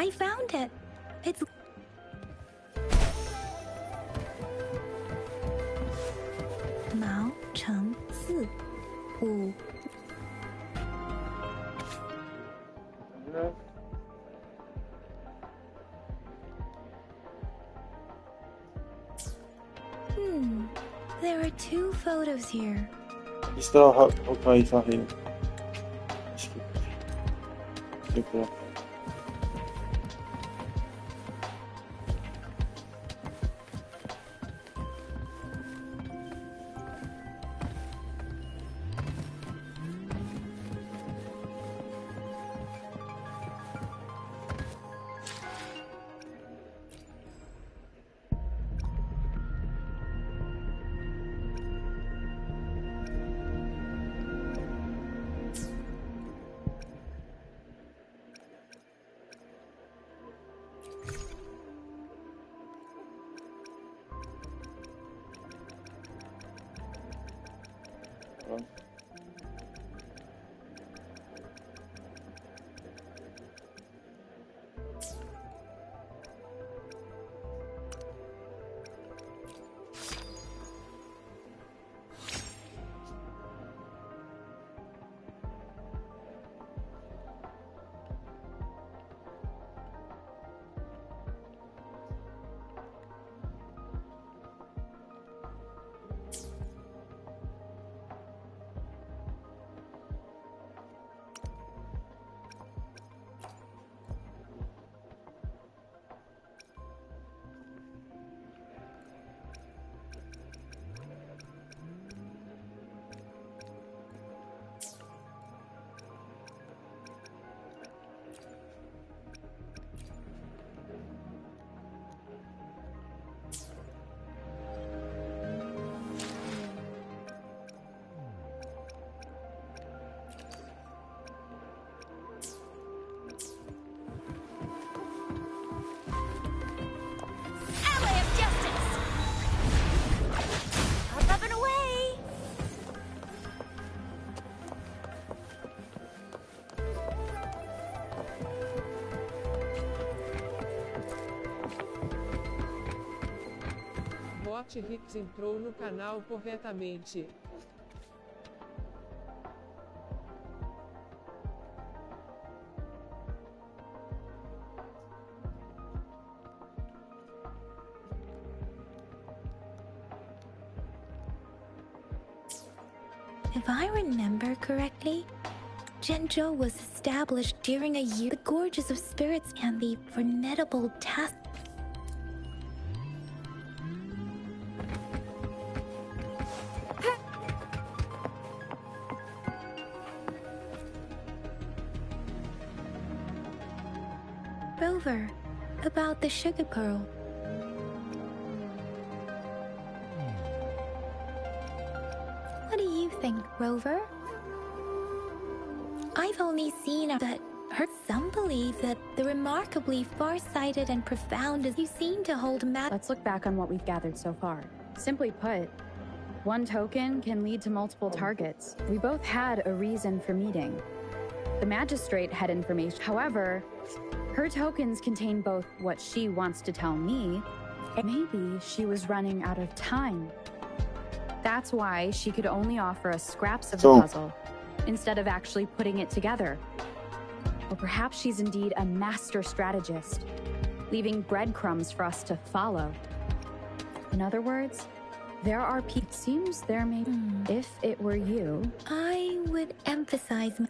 I found it. It's... Mao Cheng Si Wu. There are 2 photos here. Está o paisaje. Super. Hicks entrou no canal corretamente. If I remember correctly, Zhenzhou was established during a year the Gorges of Spirits and the formidable task. Rover, about the sugar pearl. What do you think, Rover? I've only seen that heard some believe that the remarkably far-sighted and profound as you seem to hold Let's look back on what we've gathered so far. Simply put, one token can lead to multiple targets. We both had a reason for meeting. The magistrate had information. However, her tokens contain both what she wants to tell me, and maybe she was running out of time. That's why she could only offer us scraps of the puzzle, instead of actually putting it together. Or perhaps she's indeed a master strategist, leaving breadcrumbs for us to follow. In other words, there are people. It seems there may be. If it were you, I would emphasize...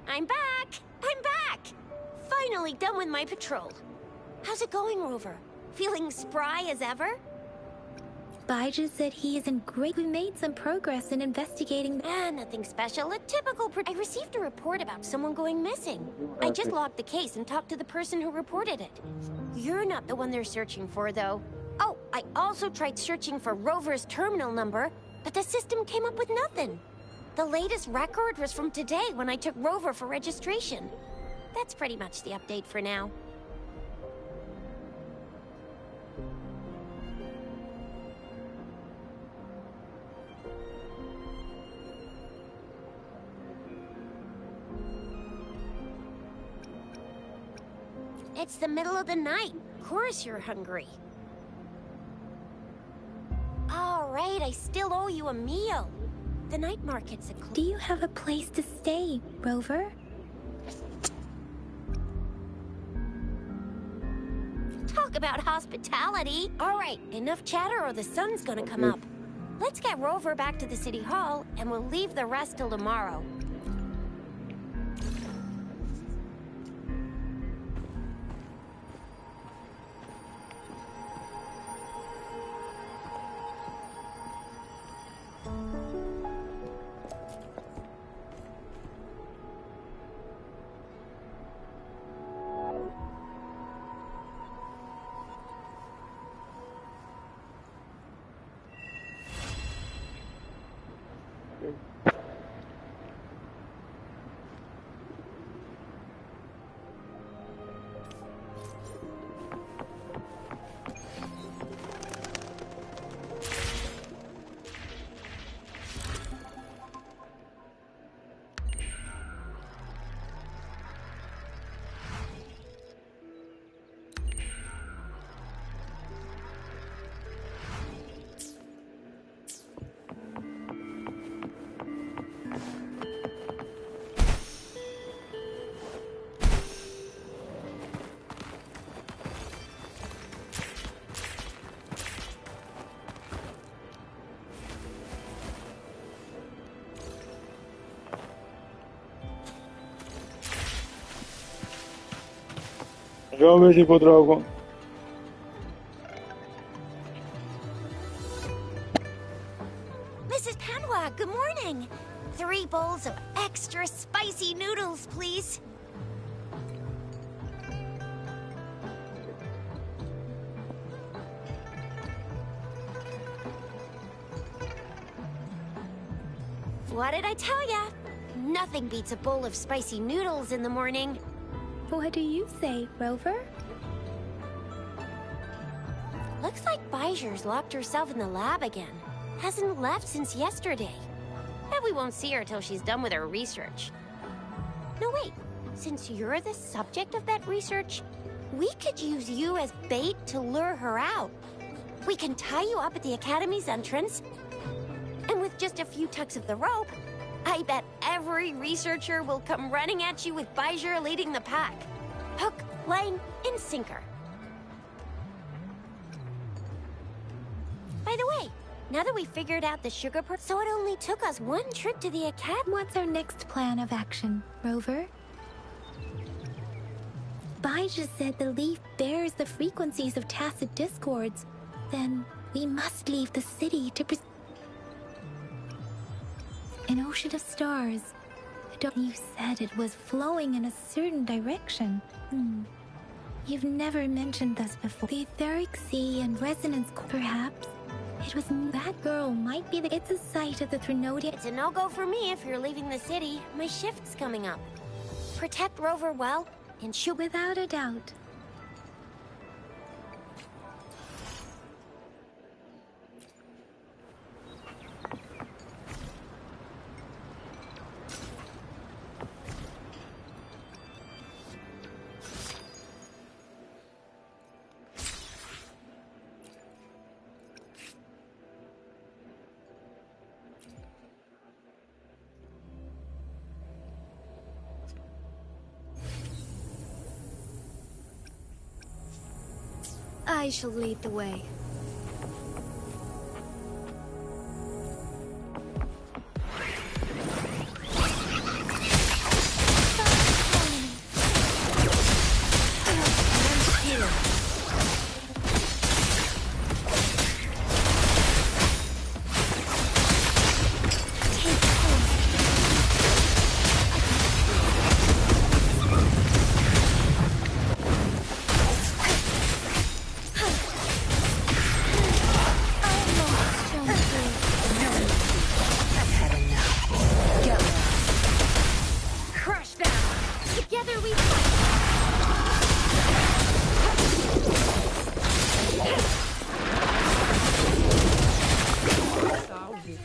I'm back! I'm back! Finally done with my patrol. How's it going, Rover? Feeling spry as ever? Baija said he is in great... We made some progress in investigating... Nothing special. A typical... I received a report about someone going missing. I just logged the case and talked to the person who reported it. You're not the one they're searching for, though. Oh, I also tried searching for Rover's terminal number, but the system came up with nothing. The latest record was from today when I took Rover for registration. That's pretty much the update for now. It's the middle of the night. Of course you're hungry. All right, I still owe you a meal. The night market's a Do you have a place to stay, Rover? Talk about hospitality. All right, enough chatter or the sun's gonna come up. Let's get Rover back to the city hall, and we'll leave the rest till tomorrow. Andiamo a vedere se potrò. Mrs. Panwa, good morning. 3 bowls of extra spicy noodles, please. What did I tell ya? Nothing beats a bowl of spicy noodles in the morning. What do you say, Rover? Looks like Bijou's locked herself in the lab again. Hasn't left since yesterday. And we won't see her till she's done with her research. No, wait. Since you're the subject of that research, we could use you as bait to lure her out. We can tie you up at the Academy's entrance, and with just a few tugs of the rope, I bet every researcher will come running at you with Bijou leading the pack. Hook, line, and sinker. By the way, now that we figured out the sugar so it only took us 1 trip to the Academy. What's our next plan of action, Rover? Bijou said the leaf bears the frequencies of tacit discords. Then we must leave the city to an ocean of stars. You said it was flowing in a certain direction. You've never mentioned this before. The etheric sea and resonance, perhaps. It was that girl might be the. It's a site of the Trinodian. It's a no-go for me if you're leaving the city. My shift's coming up. Protect Rover well, and she'll. Without a doubt. I shall lead the way. Together we fight! Salve.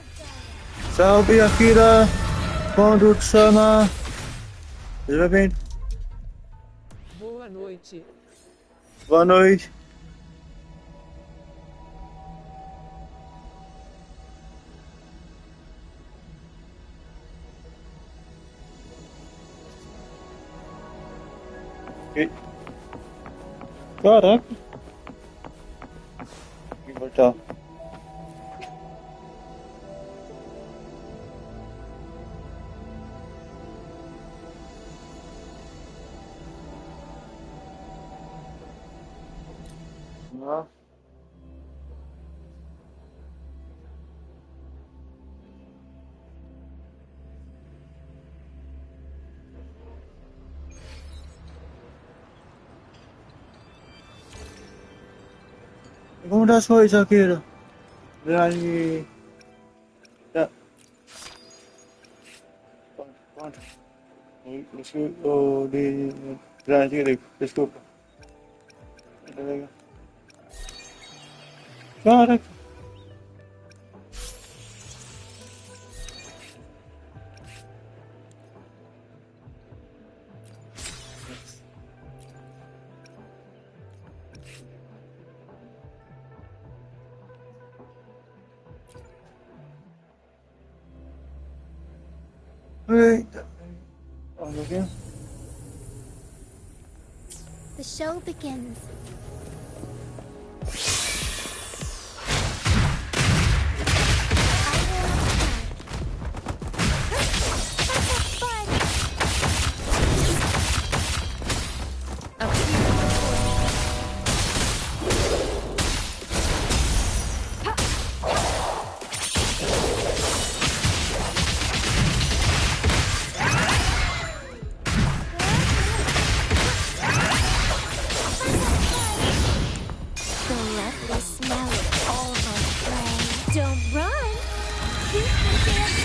Salve, Akira! Condução! Seja bem. Boa noite. Boa noite. Ok. Caraca. Vou voltar. Ah. Vamos dar as coisas, Akira. Grande. Tá. Quanto? De grande, desculpa. Caraca. Eita. Olha aqui. The show begins.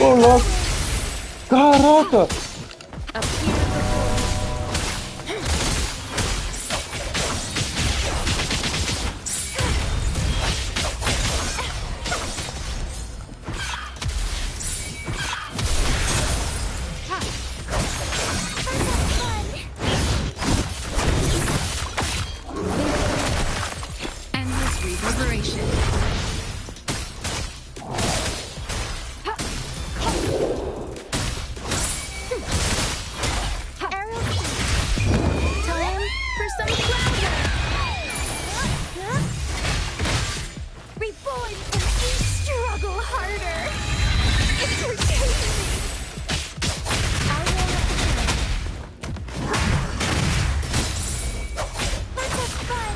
Ô, louco. Caraca. Endless reverberation. Time for some flounder! Reborn and each struggle harder! Entertain me! I will have Let's have fun!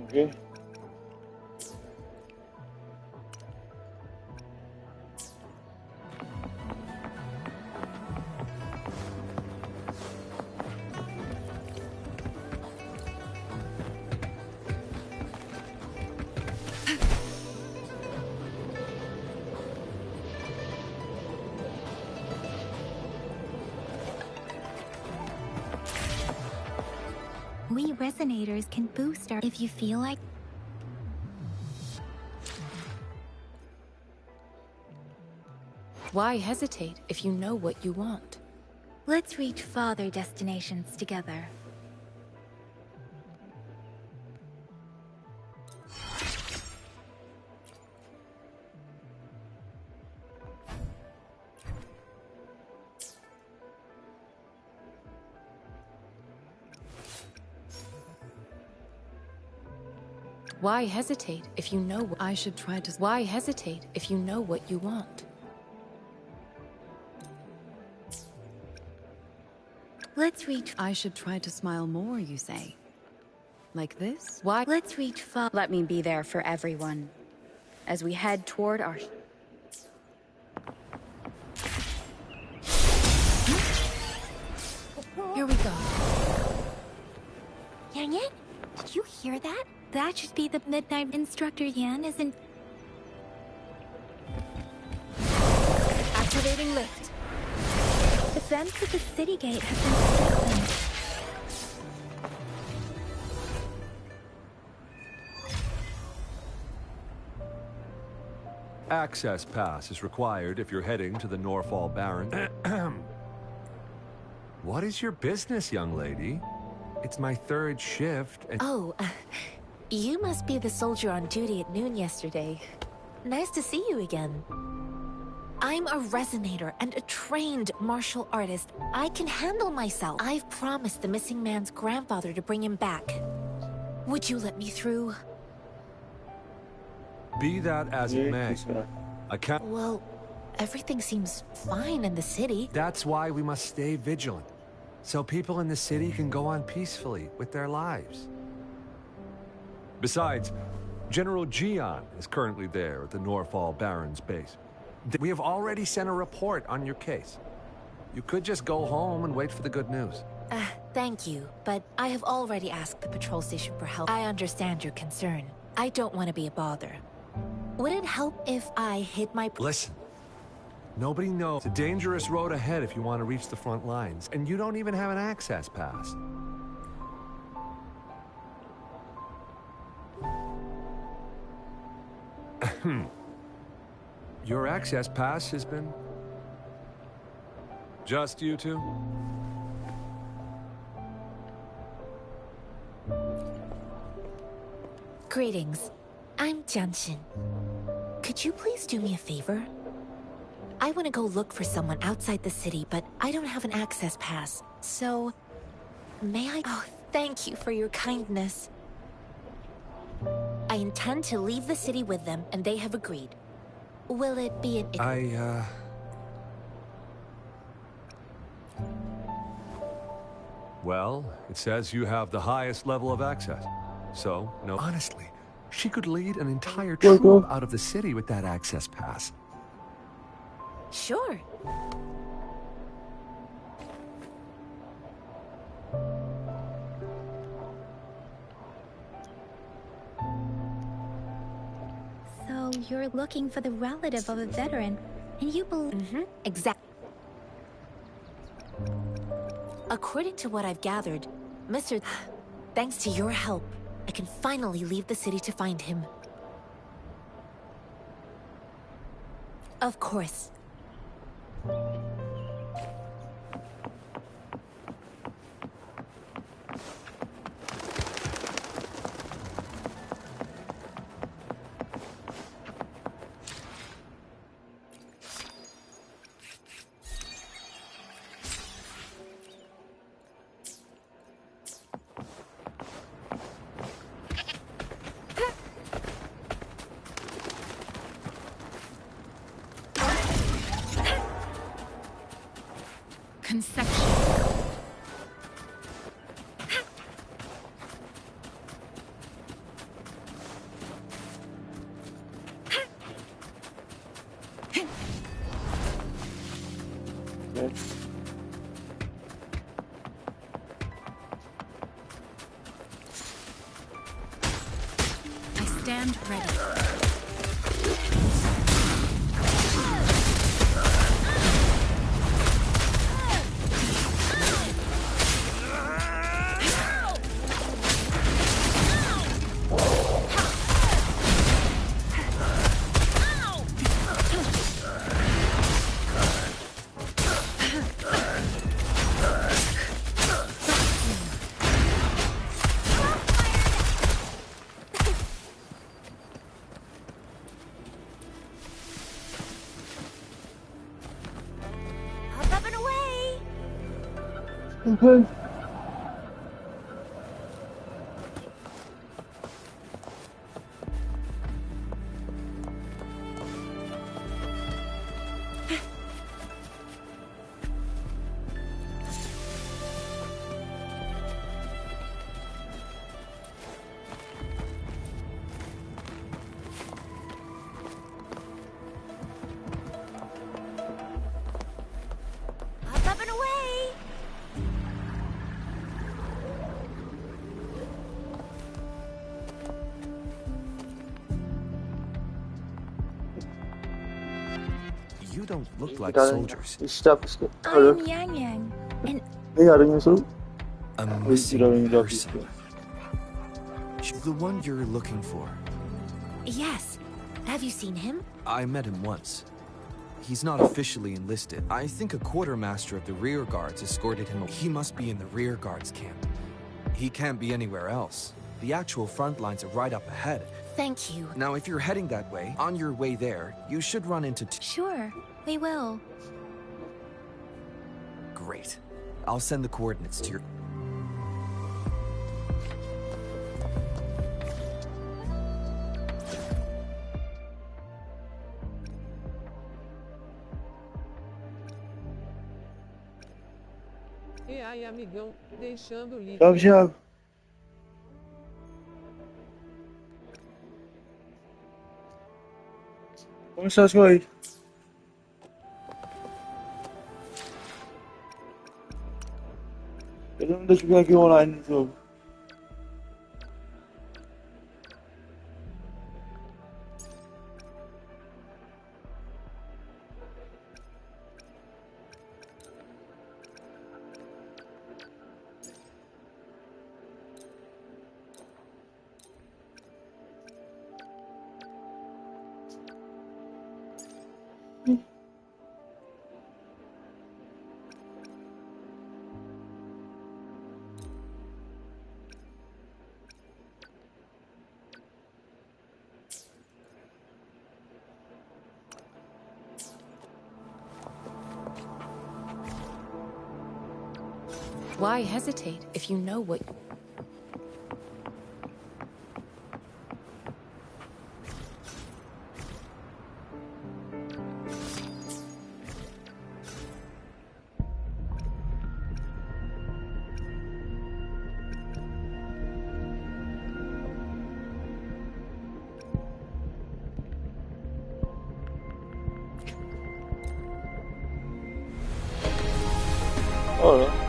Ok. resonators can boost our... If you feel like... Why hesitate if you know what you want? Let's reach farther destinations together. Why hesitate if you know I should try to... Why hesitate if you know what you want? Let's reach... I should try to smile more, you say? Like this? Why? Let's reach far... Let me be there for everyone. As we head toward our... Here we go. Yang Yan, did you hear that? That should be the midnight instructor. Yan isn't... Activating lift. The vents at the city gate have been strengthened. Access pass is required if you're heading to the Norfall Baron. What is your business, young lady? It's my third shift and... Oh, you must be the soldier on duty at noon yesterday. Nice to see you again. I'm a resonator and a trained martial artist. I can handle myself. I've promised the missing man's grandfather to bring him back. Would you let me through? Be that as it may, Isso. I can't... Well, everything seems fine in the city. That's why we must stay vigilant, so people in the city can go on peacefully with their lives. Besides, General Jian is currently there at the Norfall Baron's base. We have already sent a report on your case. You could just go home and wait for the good news. Thank you, but I have already asked the patrol station for help. I understand your concern. I don't want to be a bother. Would it help if I hid my... Listen, nobody knows. It's a dangerous road ahead if you want to reach the front lines, and you don't even have an access pass. Your access pass has been... Just you two? Greetings. I'm Jianshin. Could you please do me a favor? I want to go look for someone outside the city, but I don't have an access pass. So, may I... Oh, thank you for your kindness. I intend to leave the city with them, and they have agreed. Will it be an... Well, it says you have the highest level of access. So, no... Honestly, she could lead an entire troop out of the city with that access pass. Sure. So you're looking for the relative of a veteran, and you believe... Exactly. According to what I've gathered, Mr. Thanks to your help, I can finally leave the city to find him. Of course. Conception. Yes. I stand ready. Okay. Up and away! You don't look like Kita soldiers. stop skip. I'm Yang Yang, and Ini ada nyusul. A Tidak missing menjawab person. itu. The one you're looking for. Yes. Have you seen him? I met him once. He's not officially enlisted. I think a quartermaster of the rear guards escorted him. He must be in the rear guards camp. He can't be anywhere else. The actual front lines are right up ahead. Thank you. Now, if you're heading that way, on your way there, you should run into sure, we will. Great. I'll send the coordinates to your... E aí, amigão, deixando o link. Siap, siap. Começar as coisas. Eu não deixo aqui online no jogo. Why hesitate if you know what... Olha.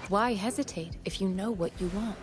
Why hesitate if you know what you want?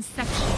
Conception.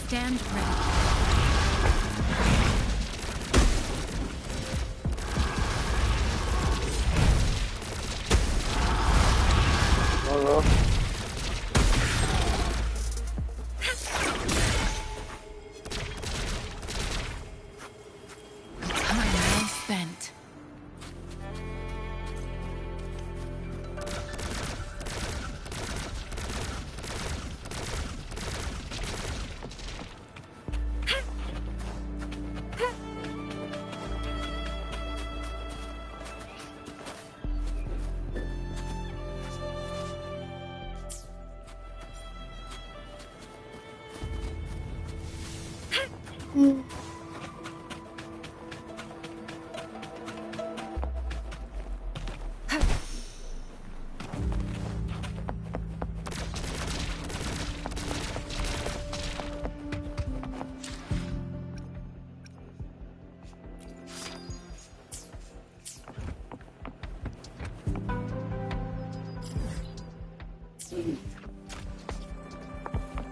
Stand ready. Hello. Time well spent.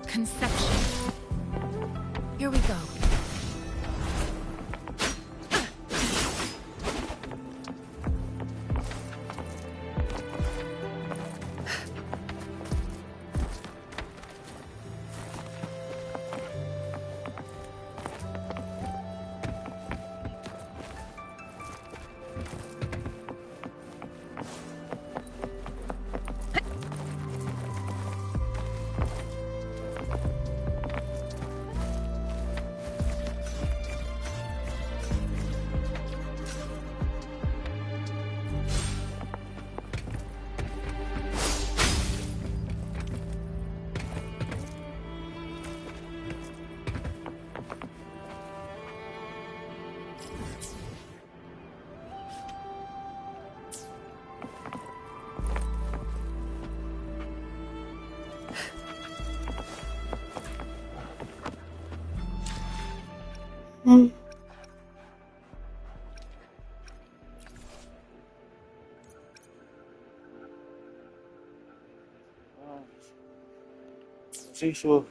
Conception. Here we go. See, sure.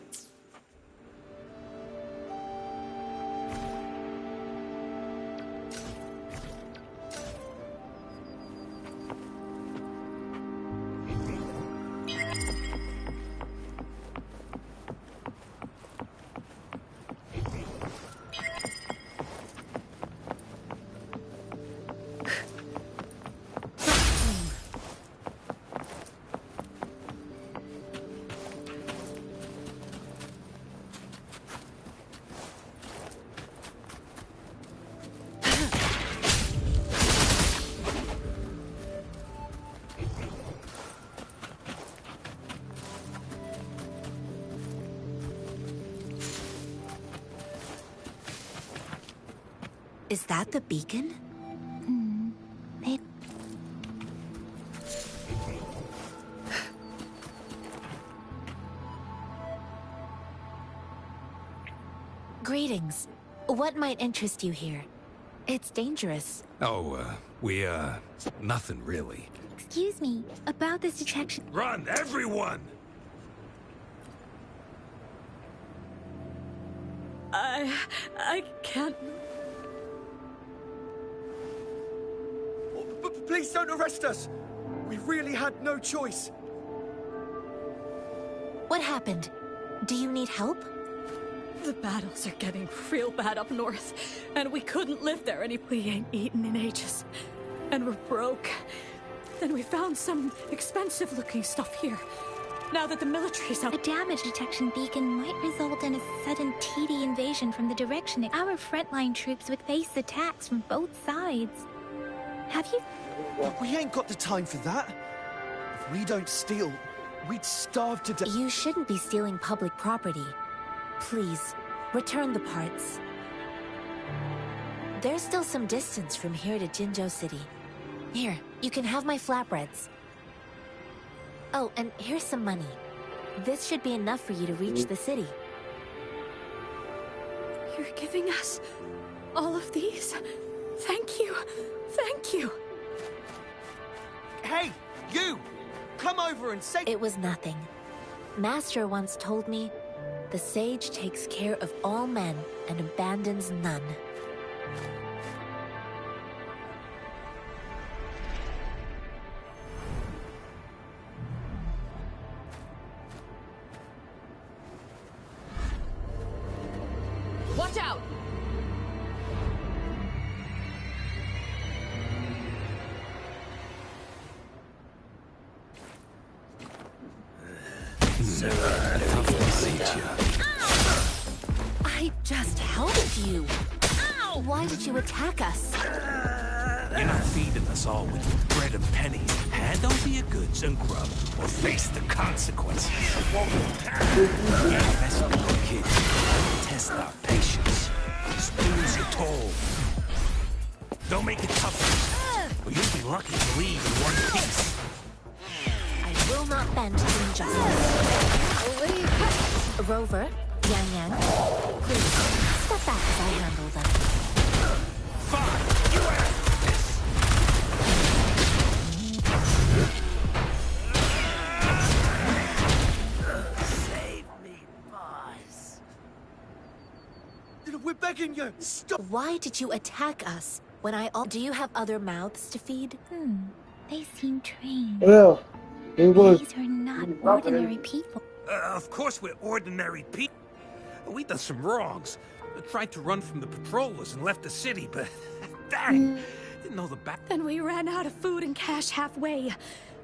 Is that the beacon? It Greetings. What might interest you here? It's dangerous. Oh, nothing really. excuse me about this detection. Run, everyone! I can't. Please don't arrest us! We really had no choice. What happened? Do you need help? The battles are getting real bad up north, and we couldn't live there we ain't eaten in ages. And we're broke. Then we found some expensive-looking stuff here. now that the military's out. A damage detection beacon might result in a sudden TD invasion from the direction our frontline troops would face attacks from both sides. Have you... We ain't got the time for that. If we don't steal, we'd starve to death. You shouldn't be stealing public property. Please, return the parts. There's still some distance from here to Jinzhou City. Here, you can have my flatbreads. Oh, and here's some money. This should be enough for you to reach the city. You're giving us all of these? Thank you. Thank you. Hey, you! Come over and say... It was nothing. Master once told me, the sage takes care of all men and abandons none. Watch out! I just helped you. Ow! Why did you attack us? You're not feeding us all with bread and pennies. Hand over your goods and grub, or face the consequences. Mess with your kids. Test our patience. Spoons are told. Don't make it tough, or you'll be lucky to leave in one piece. I will not bend to injustice. Rover, Yang Yang, please, step back as I handle them. Fine, you have this. Save me, boss. We're begging you, stop! Why did you attack us when Do you have other mouths to feed? They seem trained. Yeah. It was. These are not ordinary people. Of course we're ordinary people. We done some wrongs. Tried to run from the patrollers and left the city, but... dang! Didn't know the back... Then we ran out of food and cash halfway.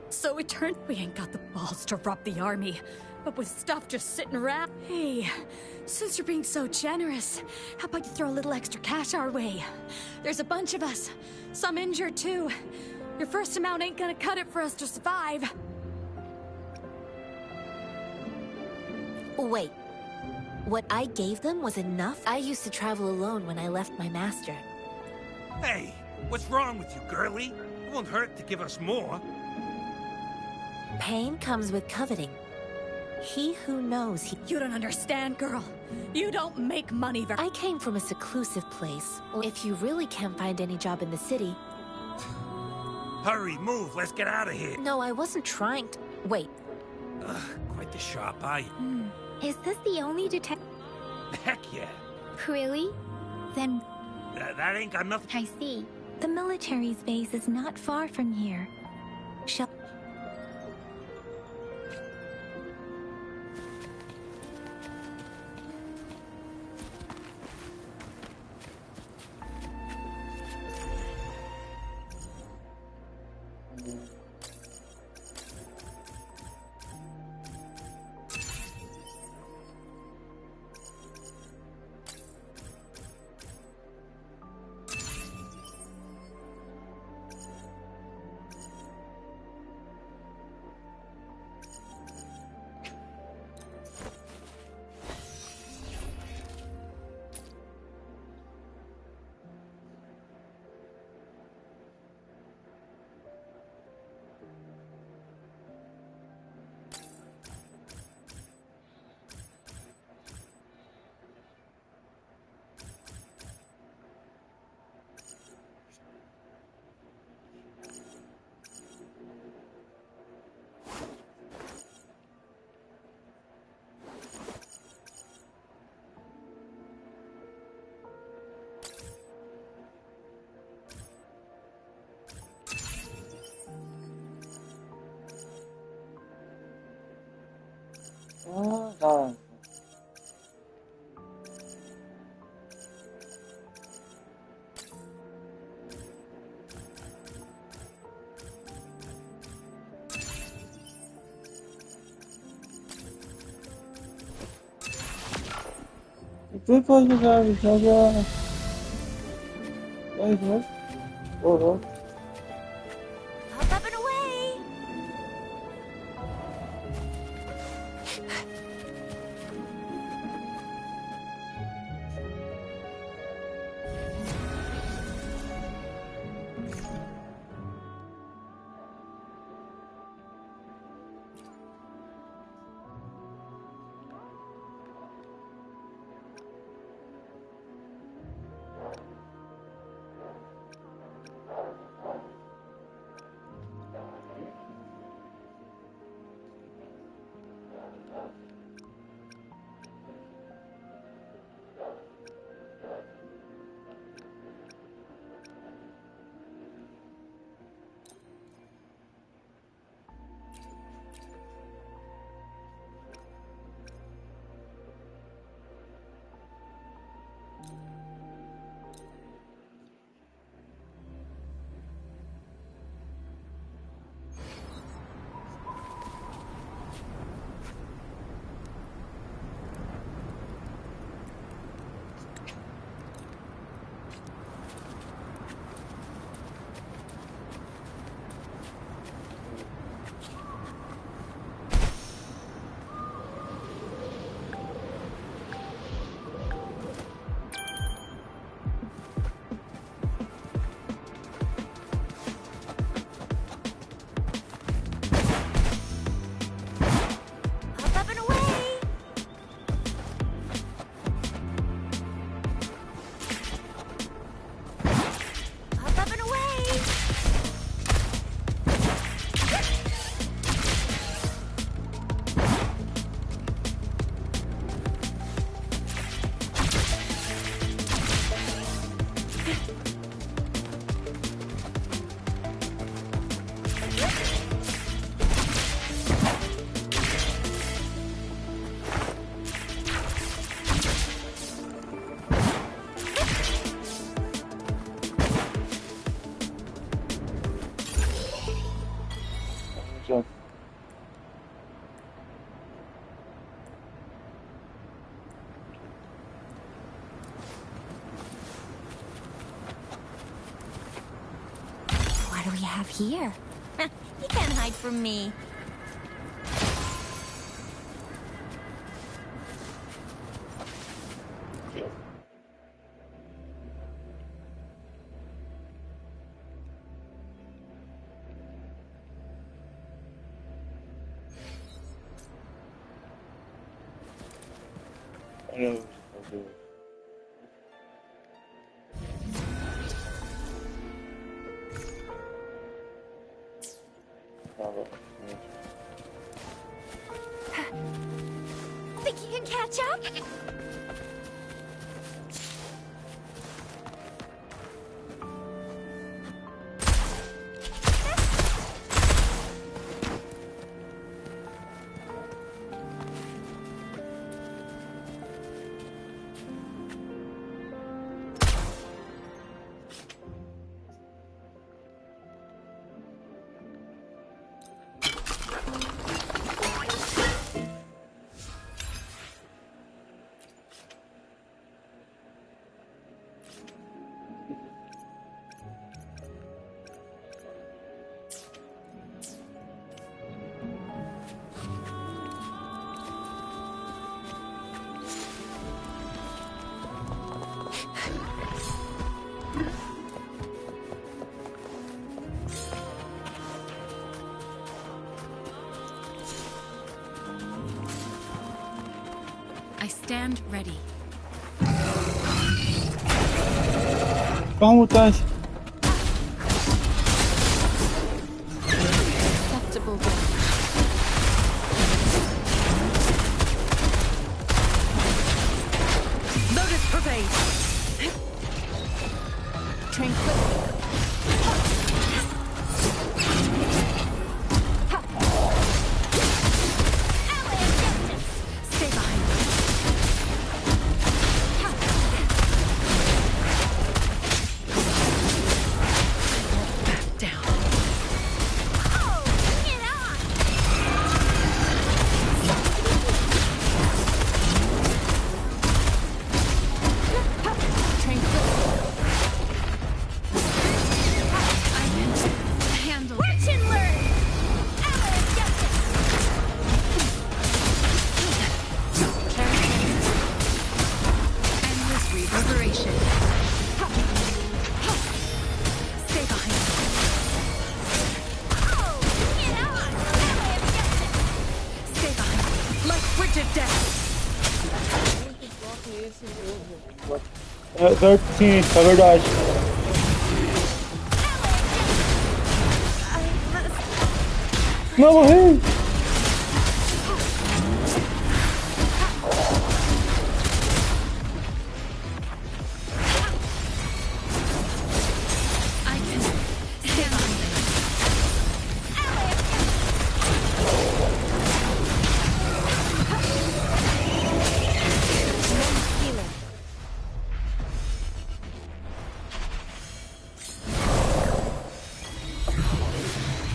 So it turned... We ain't got the balls to rob the army. But with stuff just sitting around... Hey, since you're being so generous, how about you throw a little extra cash our way? There's a bunch of us. Some injured, too. Your first amount ain't gonna cut it for us to survive. Wait. What I gave them was enough? I used to travel alone when I left my master. Hey, what's wrong with you, girlie? It won't hurt to give us more. Pain comes with coveting. He who knows he... You don't understand, girl. You don't make money very... I came from a seclusive place. If you really can't find any job in the city... Hurry, move, let's get out of here. No, I wasn't trying to... Wait. Quite the sharp eye. Is this the only detective? Heck yeah. Really? Then That ain't got nothing... I see. The military's base is not far from here. Shall... Depois do Gabi, joga. Vai, vai. Oh, Up, up, and away! Up, up, and away! Up, up, and away! jump. What do we have here? You can't hide from me. I know I'll do it. Think you can catch up? I stand ready. Vamos, Tati. Acceptable. Lotus pervade. Tranquility. Stay behind. esse jogo. Sim, é verdade. Não, morri!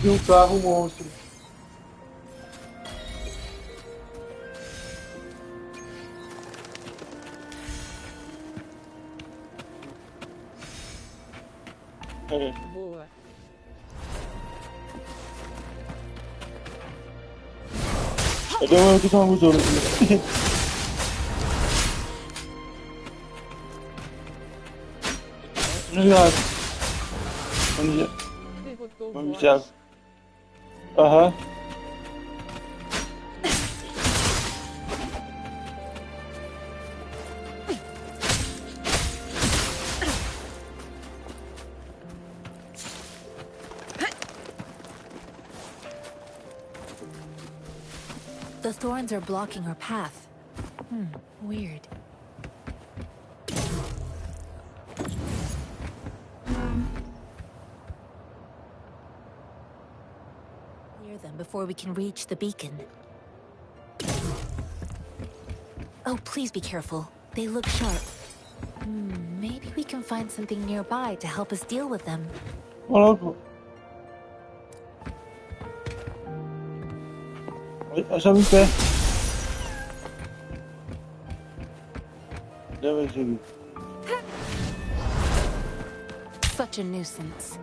E um carro monstro. Boa. Cadê o que estão usando aqui? Obrigado. Derrotou o Vamos boss. já. Aham. The thorns are blocking our path. Weird. Clear them before we can reach the beacon. Oh, please be careful. They look sharp. Maybe we can find something nearby to help us deal with them. Maluco. Achava em pé. Deve seguir. Such a nuisance.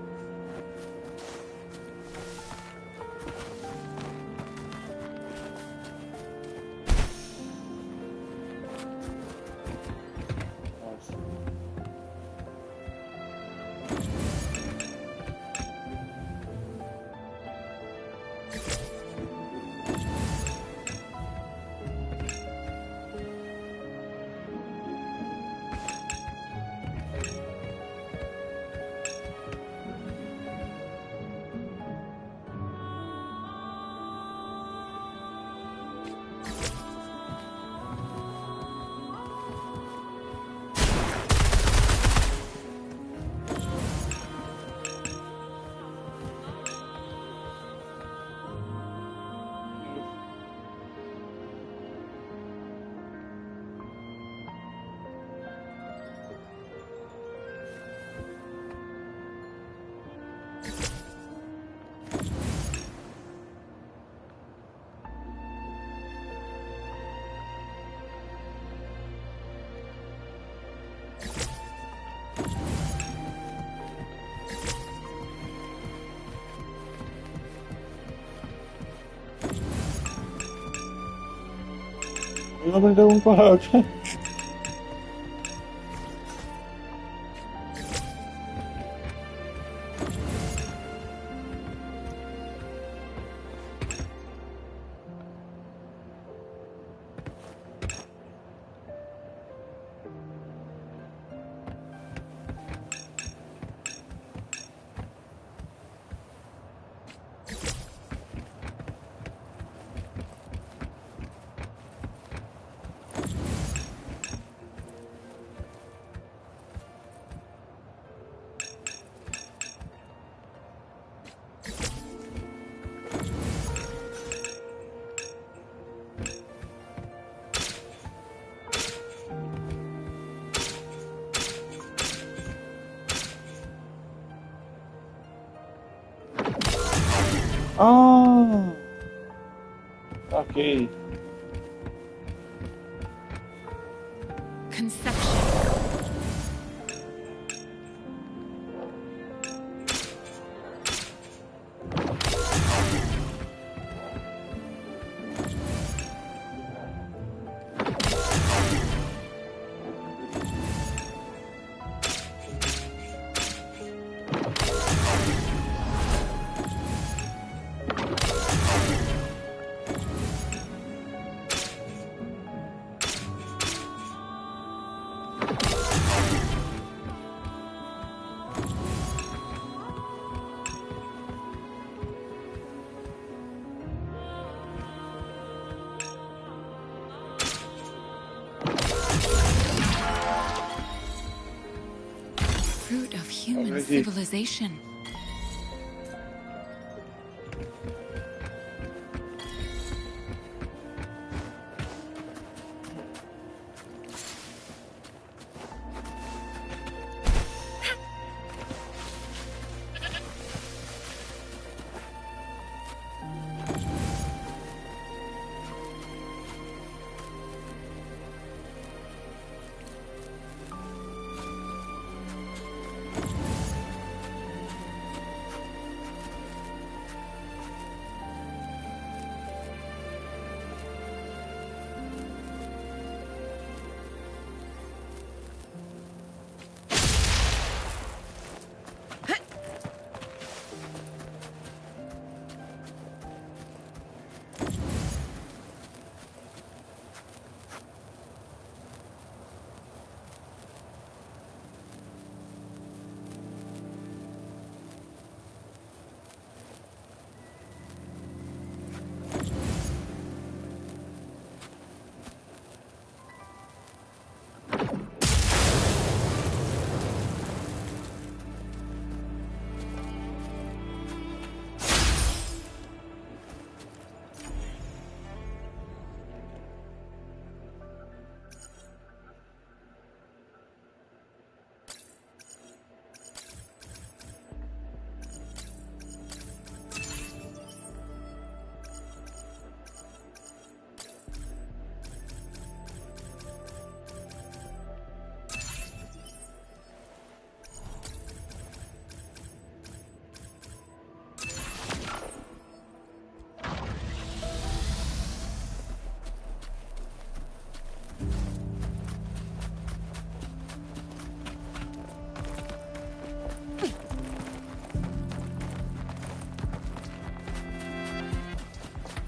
Eu não aprendeu um correto. Ah, ok. Conception. human sí. civilization.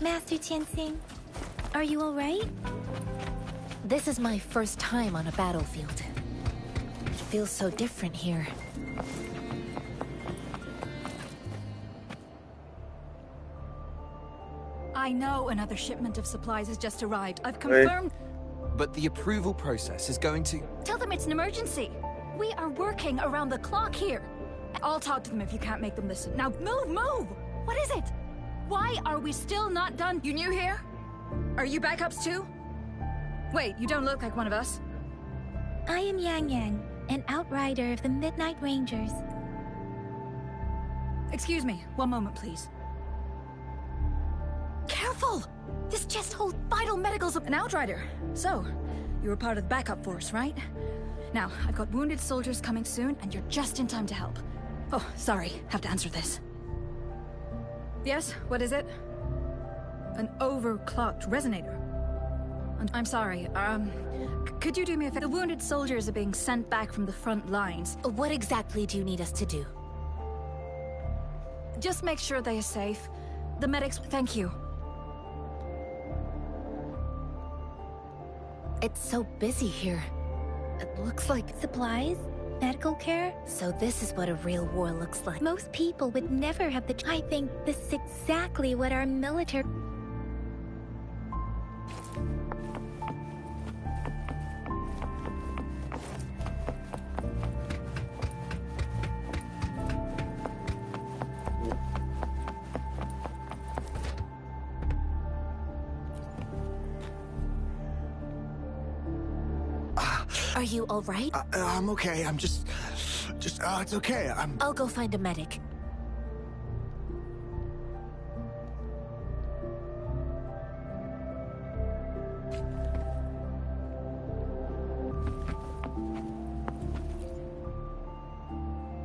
Master Tianxing, are you alright? This is my first time on a battlefield. It feels so different here. I know another shipment of supplies has just arrived. I've confirmed. But the approval process is going to... Tell them it's an emergency. We are working around the clock here. I'll talk to them if you can't make them listen. Now move, move! What is it? Why are we still not done? You new here? Are you backups too? Wait, you don't look like one of us. I am Yang Yang, an outrider of the Midnight Rangers. Excuse me, one moment please. Careful! This chest holds vital medicals of an outrider. So, you were part of the backup force, right? Now, I've got wounded soldiers coming soon, and you're just in time to help. Oh, sorry, have to answer this. Yes, what is it? An overclocked resonator. And I'm sorry, could you do me a favor? The wounded soldiers are being sent back from the front lines. What exactly do you need us to do? Just make sure they are safe. The medics, thank you. It's so busy here. It looks like... Supplies? Medical care? So this is what a real war looks like. Most people would never have the... I think this is exactly what our military... Are you all right? I'm okay. I'm just, it's okay. I'll go find a medic.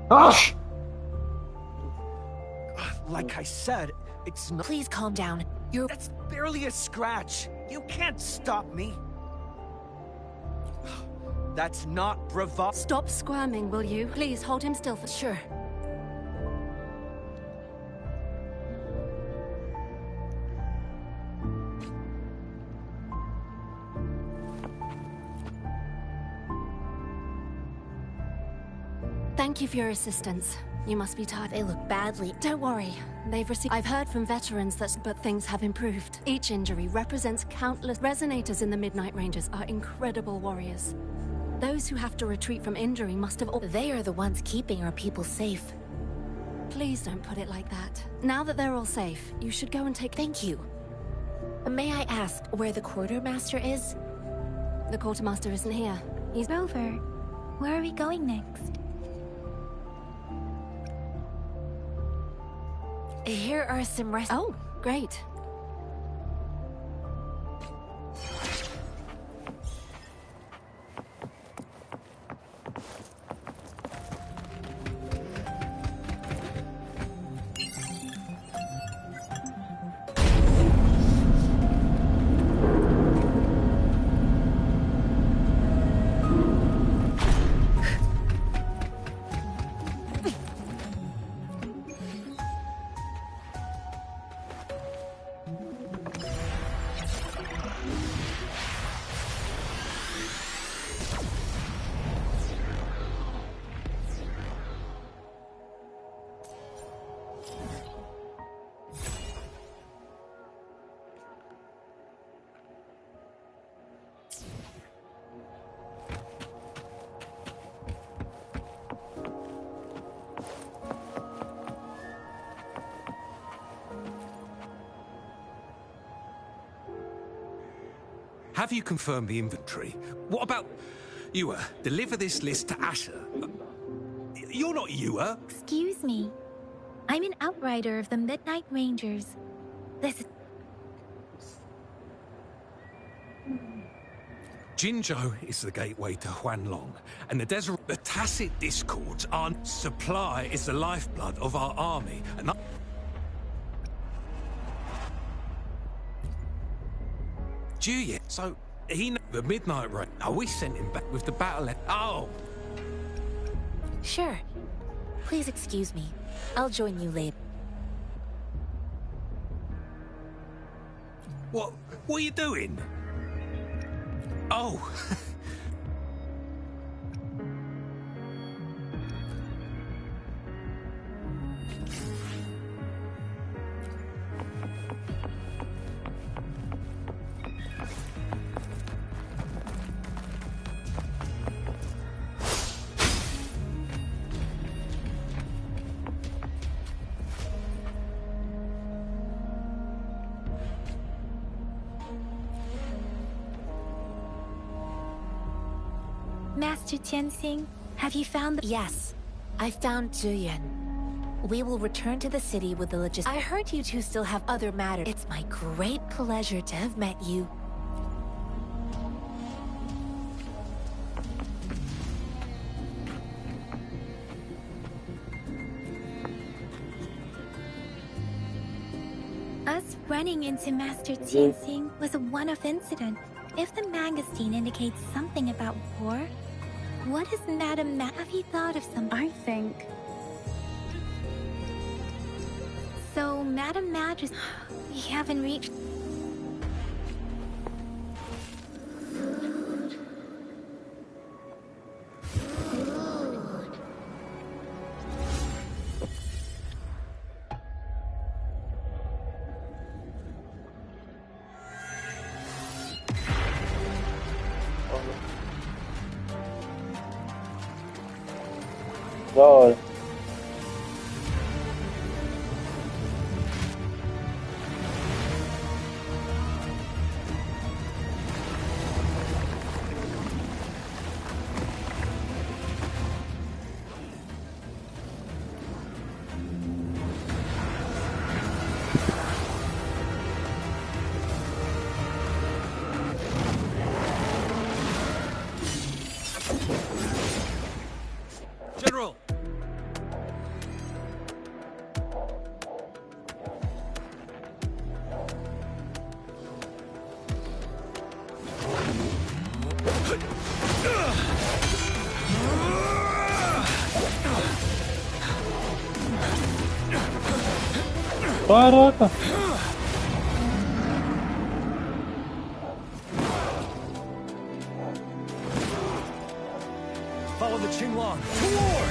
Gosh! Like I said, it's not... Please calm down. That's barely a scratch. You can't stop me. That's not bravado. Stop squirming, will you? Please hold him still for... Sure. Thank you for your assistance. You must be tired. They look badly. Don't worry. They've received... I've heard from veterans that... But things have improved. Each injury represents countless... Resonators in the Midnight Rangers are incredible warriors. Those who have to retreat from injury must have... They are the ones keeping our people safe. Please don't put it like that. Now that they're all safe, you should go and take... Thank you. May I ask where the quartermaster is? The quartermaster isn't here. He's... Rover, where are we going next? Here are some rest... Oh, great. Have you confirmed the inventory? What about... Ewa, deliver this list to Asher. You're not Ewa. Excuse me. I'm an outrider of the Midnight Rangers. This is... Jinzhou is the gateway to Huanlong, and the desert... The tacit discords are... Supply is the lifeblood of our army, and... Juliet, so he knew the Midnight Rain. Oh, we sent him back with the battle. Oh! Sure. Please excuse me. I'll join you later. What are you doing? Oh! Master Tianxing, have you found the... Yes, I found Zhuyan. We will return to the city with the logistics. I heard you two still have other matters. It's my great pleasure to have met you. Us running into Master Tianxing was a one-off incident. If the magazine indicates something about war, what is Madame have you thought of some? I think... So, Madame Madge, we haven't reached... God. General! Caraca! Follow the Qinglong to war!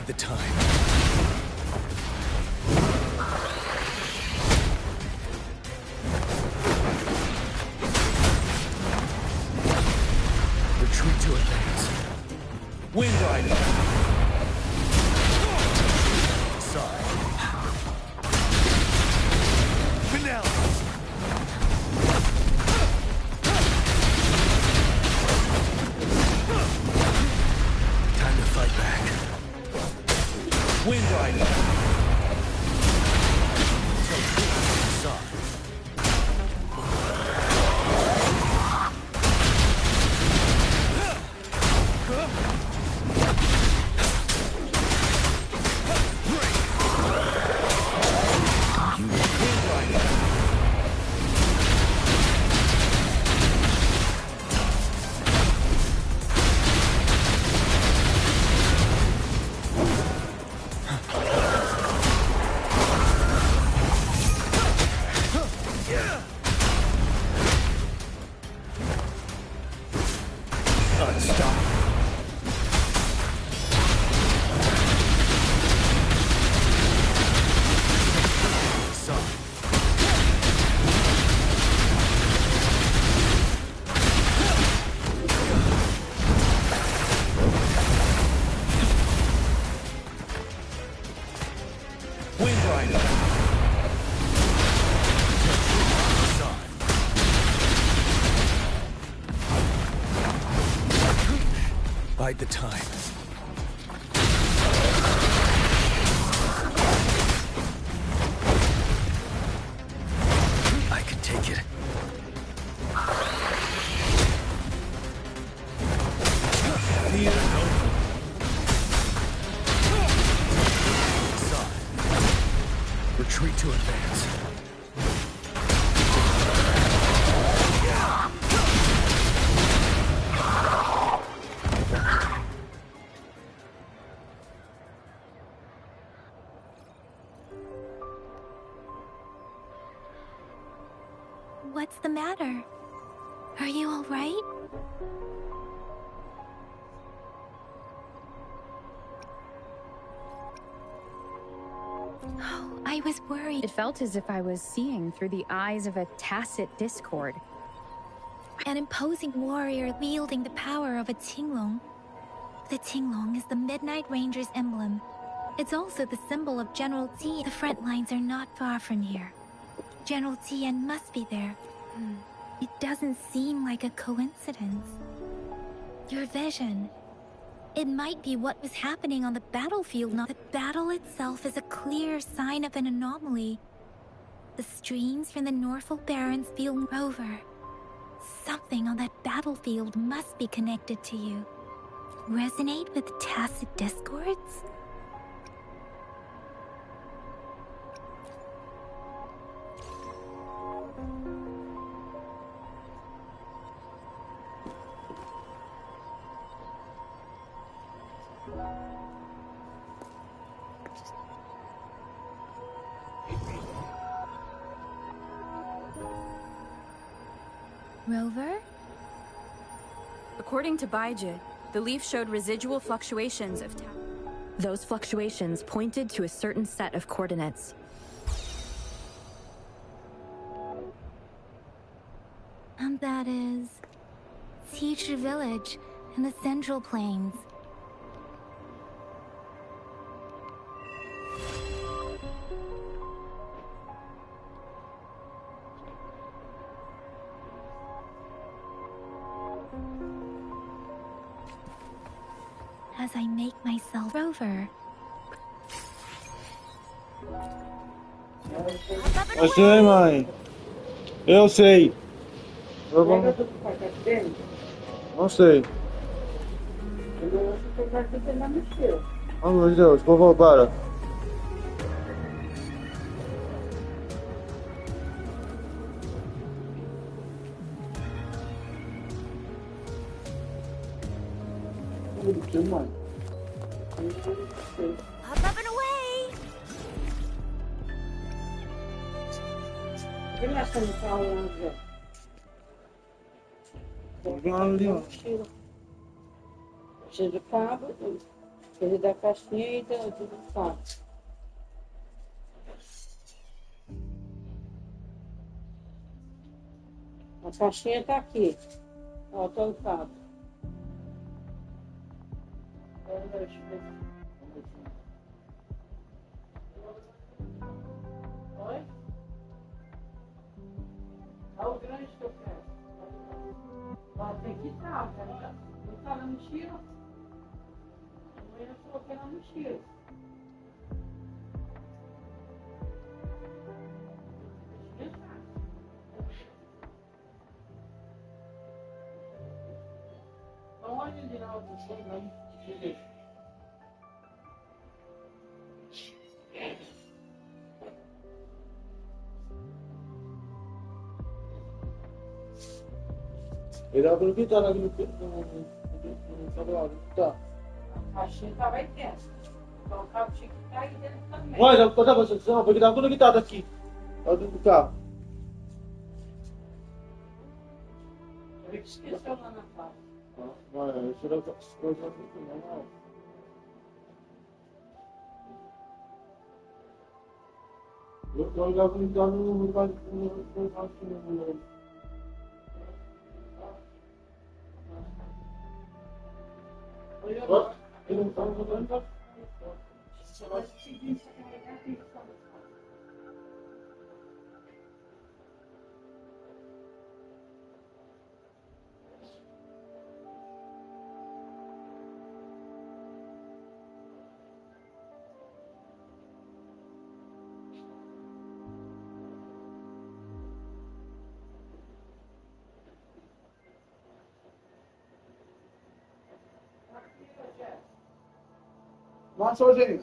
Bide the time. Retreat to advance. Wind Rider. Sorry. Finale. Time to fight back. Wind Rider. Sorry. Bide the time. I can take it. Fear no more. Side. Retreat to advance. What's the matter? Are you all right? Oh, I was worried. It felt as if I was seeing through the eyes of a tacit discord. An imposing warrior wielding the power of a Tinglong. The Tinglong is the Midnight Ranger's emblem. It's also the symbol of General T. The front lines are not far from here. General Tien must be there. It doesn't seem like a coincidence. Your vision. It might be what was happening on the battlefield, not the battle itself is a clear sign of an anomaly. The streams from the Norfolk Barrens feel over. Something on that battlefield must be connected to you. Resonate with tacit discords? Rover? According to Baijie, the leaf showed residual fluctuations of Those fluctuations pointed to a certain set of coordinates. And that is... Teacher Village in the Central Plains. As I make myself Rover. Eu sei, mãe. Eu sei. Não sei. Oh, meu Deus, vou voltar. Up and away! Ele da caixinha e do som. A caixinha tá aqui. Ó, tô tampado. Oi? Olha o grande que eu quero. Ó, tem que estar, cara. Não tá na mochila? Eu coloquei na mochila. Então, olha ali na outra não. Ele abriu que tá naquele tá. A caixinha tava aí dentro. Então o cabo tinha que estar aí dentro também. Olha, quando você não, porque tá tudo que tá daqui. Tá dentro do carro. Ele que esqueceu lá na sala. Vai, isso era coisa muito normal. Eu já fui dar no Nossa, hoje.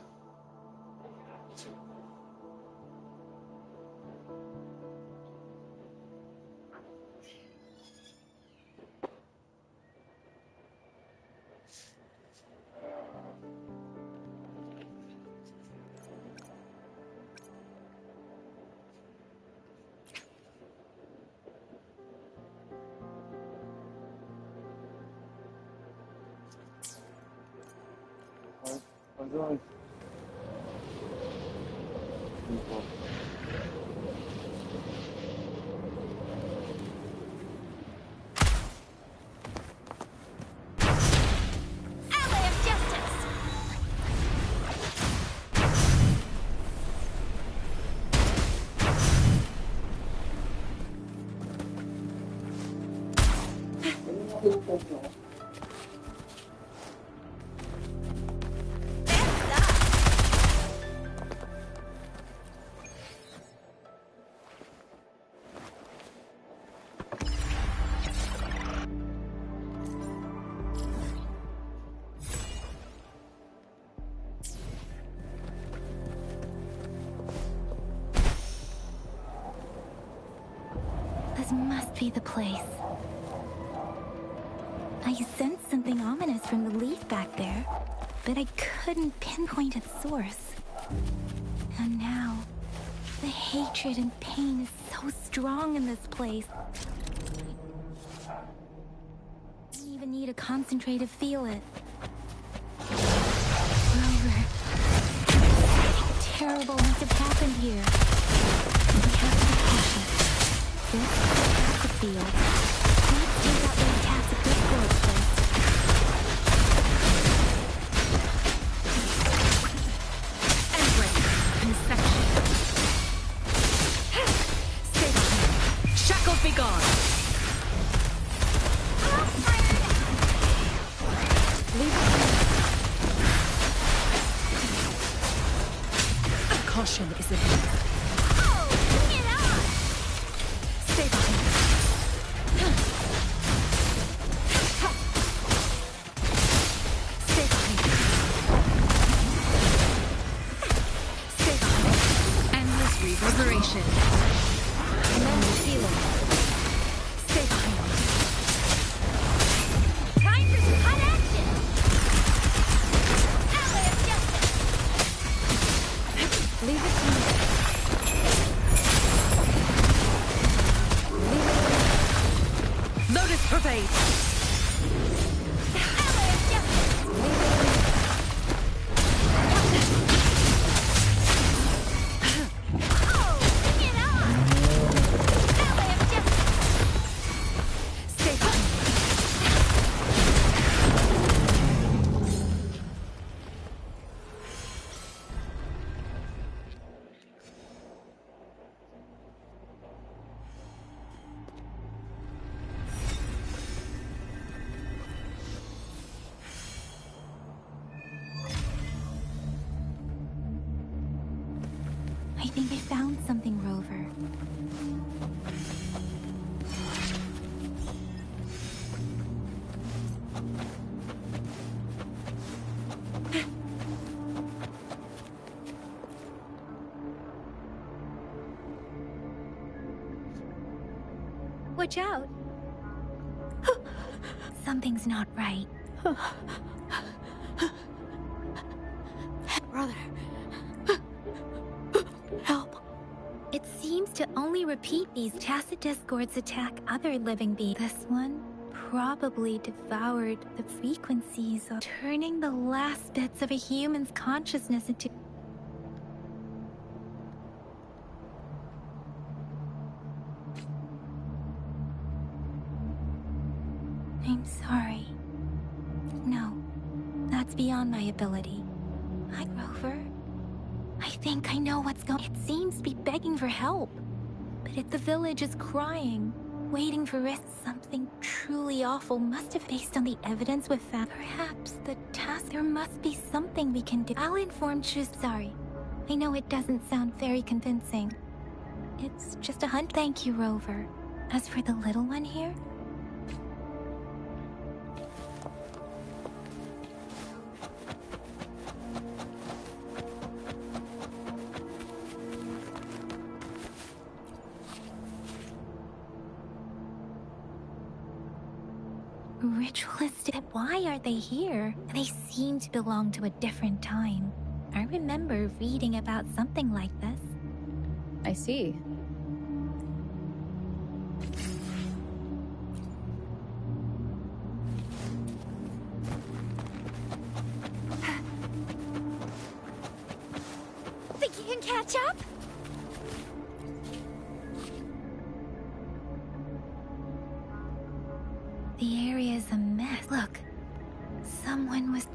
This must be the place. I sensed something ominous from the leaf back there, but I couldn't pinpoint its source. And now, the hatred and pain is so strong in this place. I don't even need to concentrate to feel it. Moreover, something terrible must have happened here. We have to be cautious. This is the field. Let's take out the attacks at this forest place. Entering. Inspection. Stay behind. Shackles be gone. Caution is advised. Stay behind. Stay behind. Stay behind. Endless reverberation. Command the ceiling. Stay behind. Time for some hot action. Ally of justice. Leave it to me. Lotus pervade. think I found something, Rover. Watch out. Something's not right. Brother. Help. It seems to only repeat these tacit discords attack other living beings. This one probably devoured the frequencies of turning the last bits of a human's consciousness into... I'm sorry. No, that's beyond my ability. Hi, Rover. I think I know what's going. It seems to be begging for help. But the village is crying, waiting for rest. Something truly awful must have based on the evidence we've found. Perhaps the task. There must be something we can do. I'll inform you. Sorry. I know it doesn't sound very convincing. It's just a hunt. Thank you, Rover. As for the little one here, ritualistic. Why are they here? They seem to belong to a different time. I remember reading about something like this. I see. Think you can catch up? The area is a mess. Look, someone was...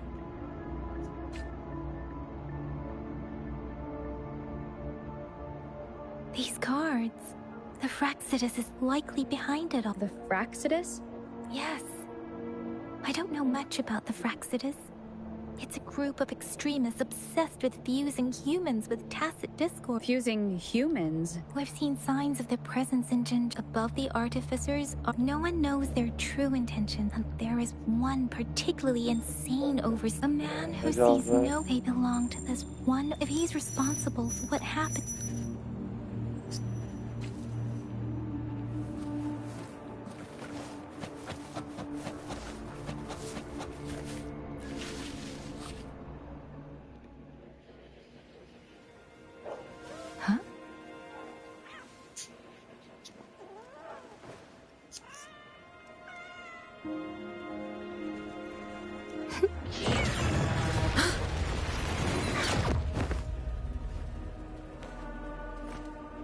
These cards. The Fraxidus is likely behind it all. The Fraxidus? Yes. I don't know much about the Fraxidus. It's a group of extremists obsessed with fusing humans with tacit discord. Fusing humans? We've seen signs of their presence in above the artificers. No one knows their true intentions, and there is one particularly insane a man who sees no they belong to this one. If he's responsible for what happened.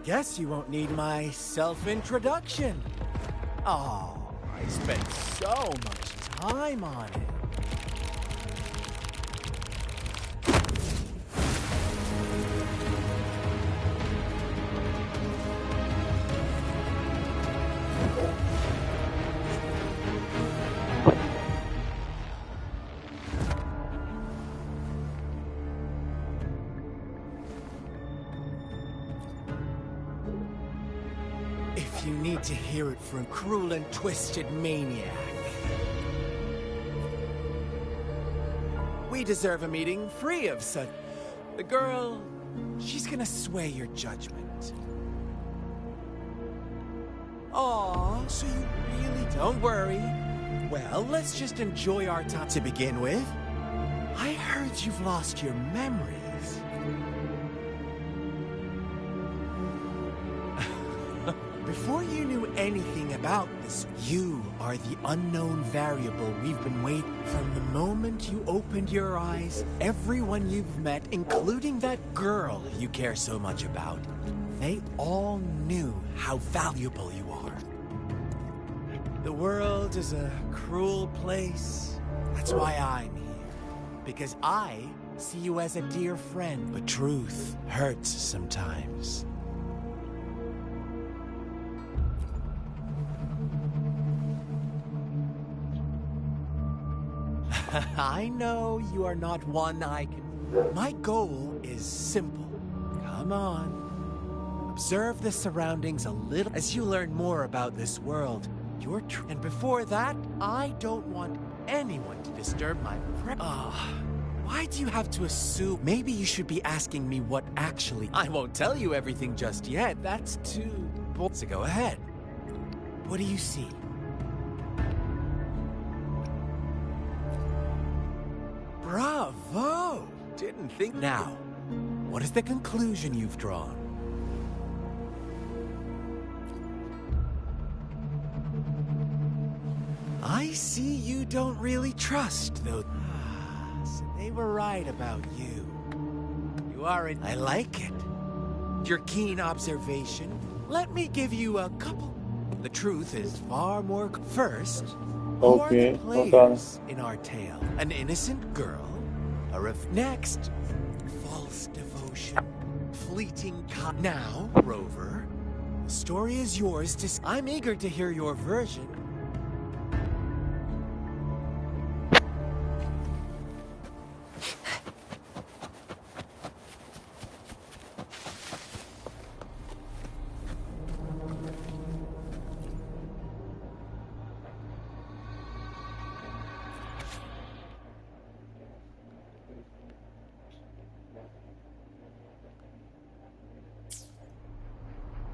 Guess you won't need my self-introduction. Oh, I spent so much time on it. If you need to hear it from a cruel and twisted maniac. We deserve a meeting free of such... The girl, she's gonna sway your judgment. Aw, so you really don't worry. Well, let's just enjoy our time to begin with. I heard you've lost your memories. Before you knew anything about this, you are the unknown variable we've been waiting. From the moment you opened your eyes, everyone you've met, including that girl you care so much about, they all knew how valuable you are. The world is a cruel place. That's why I'm here. Because I see you as a dear friend, but truth hurts sometimes. I know you are not one I can... My goal is simple. Come on. Observe the surroundings a little as you learn more about this world. And before that, I don't want anyone to disturb my why do you have to assume? Maybe you should be asking me what actually. I won't tell you everything just yet. That's too bold. So go ahead. What do you see? Bravo! Didn't think. Now, what is the conclusion you've drawn? I see you don't really trust those. So they were right about you. You aren't. I like it. Your keen observation. Let me give you a couple. The truth is far more. First, who are the players in our tale? An innocent girl? Next, false devotion. Fleeting now, Rover. The story is yours to. I'm eager to hear your version.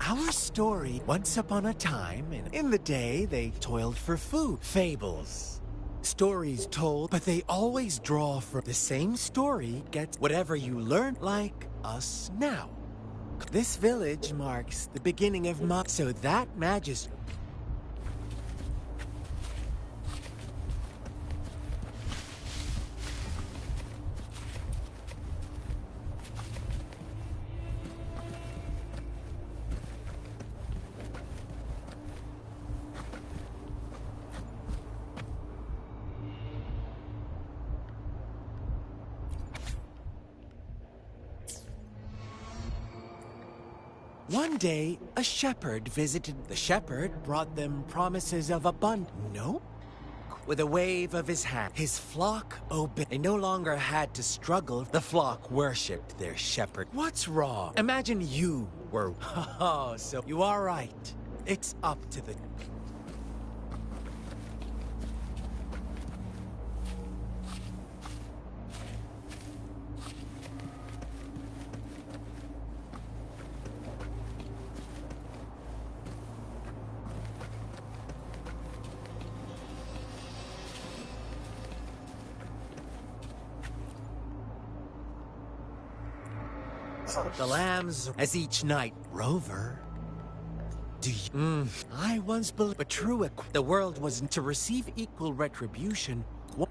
Our story, once upon a time, in the day, they toiled for food. Fables. Stories told, but they always draw from the same story gets whatever you learn, like us now. This village marks the beginning of so that majesty. One day, a shepherd visited. The shepherd brought them promises of abundance. No? With a wave of his hand, his flock obeyed. They no longer had to struggle. The flock worshipped their shepherd. What's wrong? Imagine you were. Oh, so you are right. It's up to the. The lambs as each night. Rover, do you? I once believed, but true, the world was to receive equal retribution. What?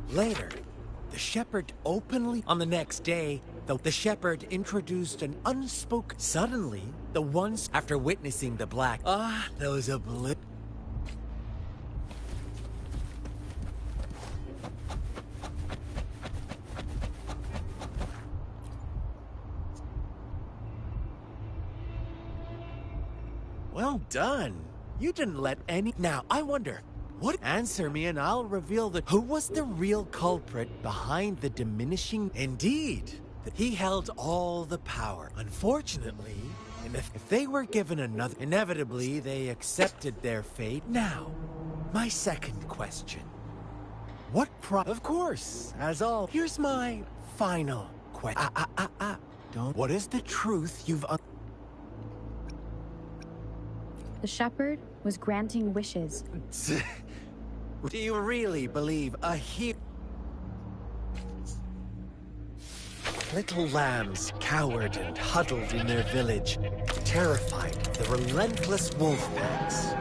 Later, the shepherd openly. On the next day, the shepherd introduced an unspoken. Suddenly, the ones after witnessing the black. Those Well done. You didn't let any. Now, I wonder. What? Answer me and I'll reveal who was the real culprit behind the diminishing. Indeed, he held all the power. Unfortunately, and if they were given another, inevitably they accepted their fate. Now, my second question. What Of course, as all. Here's my final question. Don't. What is the truth you've The shepherd was granting wishes. Do you really believe a hero? Little lambs cowered and huddled in their village, terrified of the relentless wolf packs.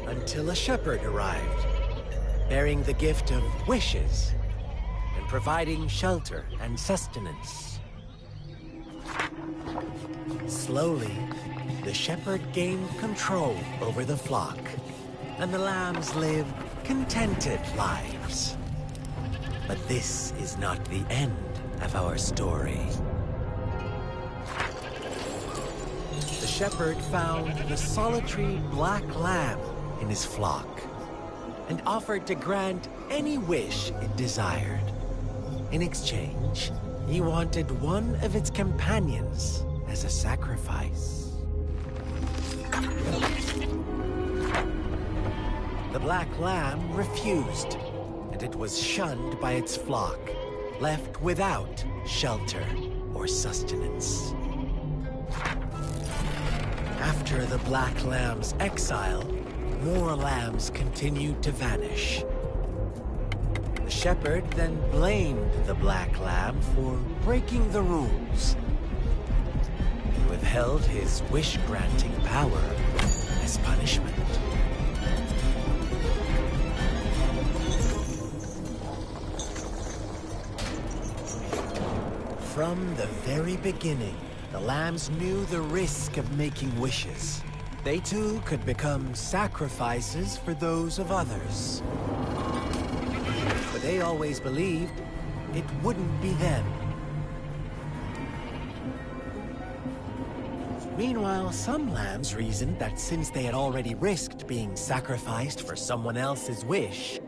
Until a shepherd arrived, bearing the gift of wishes and providing shelter and sustenance. Slowly, the shepherd gained control over the flock, and the lambs lived contented lives. But this is not the end of our story. The shepherd found the solitary black lamb in his flock and offered to grant any wish it desired. In exchange, he wanted one of its companions as a sacrifice. The black lamb refused, and it was shunned by its flock, left without shelter or sustenance. After the black lamb's exile, more lambs continued to vanish. The shepherd then blamed the black lamb for breaking the rules. He withheld his wish-granting power as punishment. From the very beginning, the lambs knew the risk of making wishes. They too could become sacrifices for those of others. But they always believed it wouldn't be them. Meanwhile, some lambs reasoned that since they had already risked being sacrificed for someone else's wish,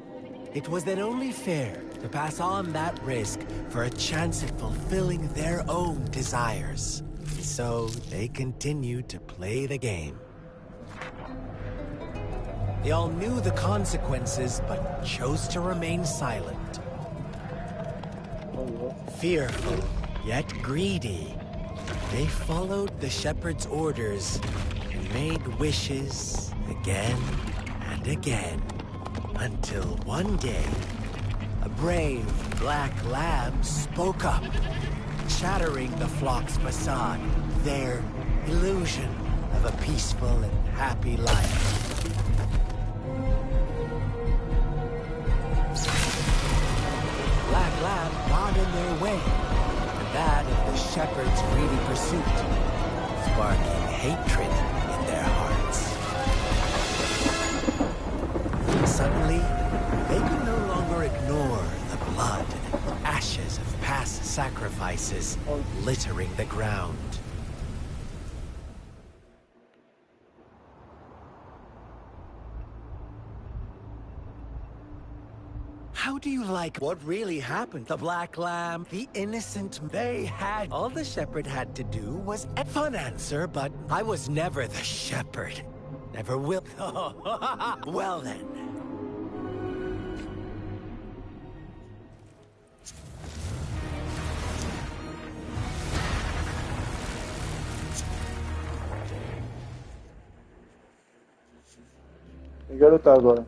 it was then only fair to pass on that risk for a chance at fulfilling their own desires. So they continued to play the game. They all knew the consequences, but chose to remain silent. Fearful, yet greedy, they followed the shepherd's orders and made wishes again and again, until one day, a brave black lamb spoke up, shattering the flock's facade, their illusion of a peaceful and happy life. Black lamb got in their way, and that of the shepherd's greedy pursuit, sparking hatred in their hearts. Suddenly, they could no longer ignore the blood and ashes of past sacrifices littering the ground. How do you like what really happened? The black lamb, the innocent, they had... All the shepherd had to do was a fun answer, but I was never the shepherd. Never will. Well then. Garota agora.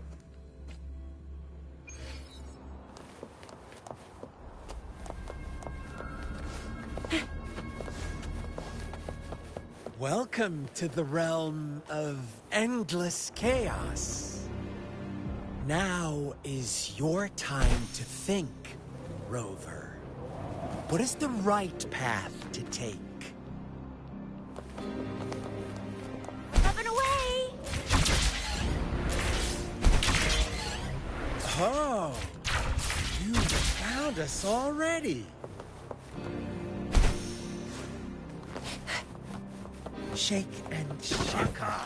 Welcome to the realm of endless chaos. Now is your time to think, Rover. What is the right path to take? Up and away! Oh, you found us already. Shake and shake,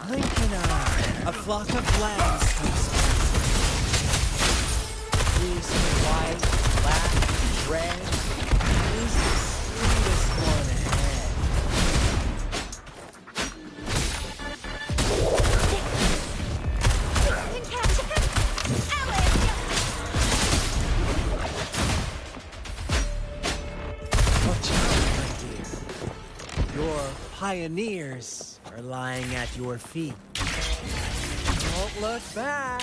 blink an eye. A flock of lambs comes by. These white, black, red. Who's the sweetest one ahead? Watch out, my dear. Your pioneers are lying at your feet. Don't look back.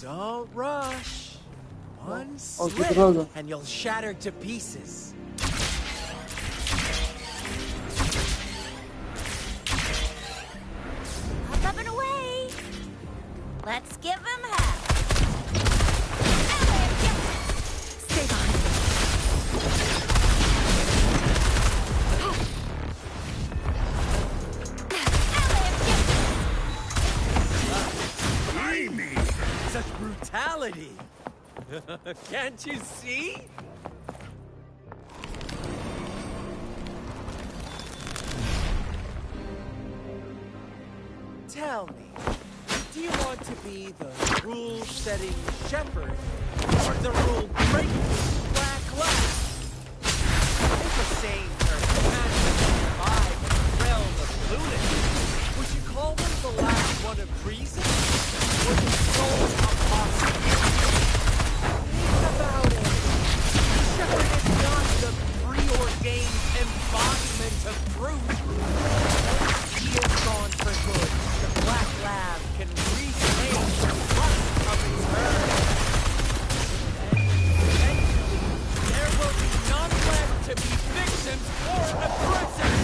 Don't rush. One slip and you'll shatter to pieces. Up and away! Let's give him hell! Stay behind. reality! Can't you see? Tell me, do you want to be the rule-setting shepherd or the rule-breaking black lab? If a sane person managed to survive in the realm of lunacy, would you call them the last one of treason? Or the sole apostle? Think about it. The shepherd is not the preordained embodiment of truth. Once he is gone for good, the Black Lab can reclaim the trust of its herd. And eventually, there will be none left to be victims or oppressors.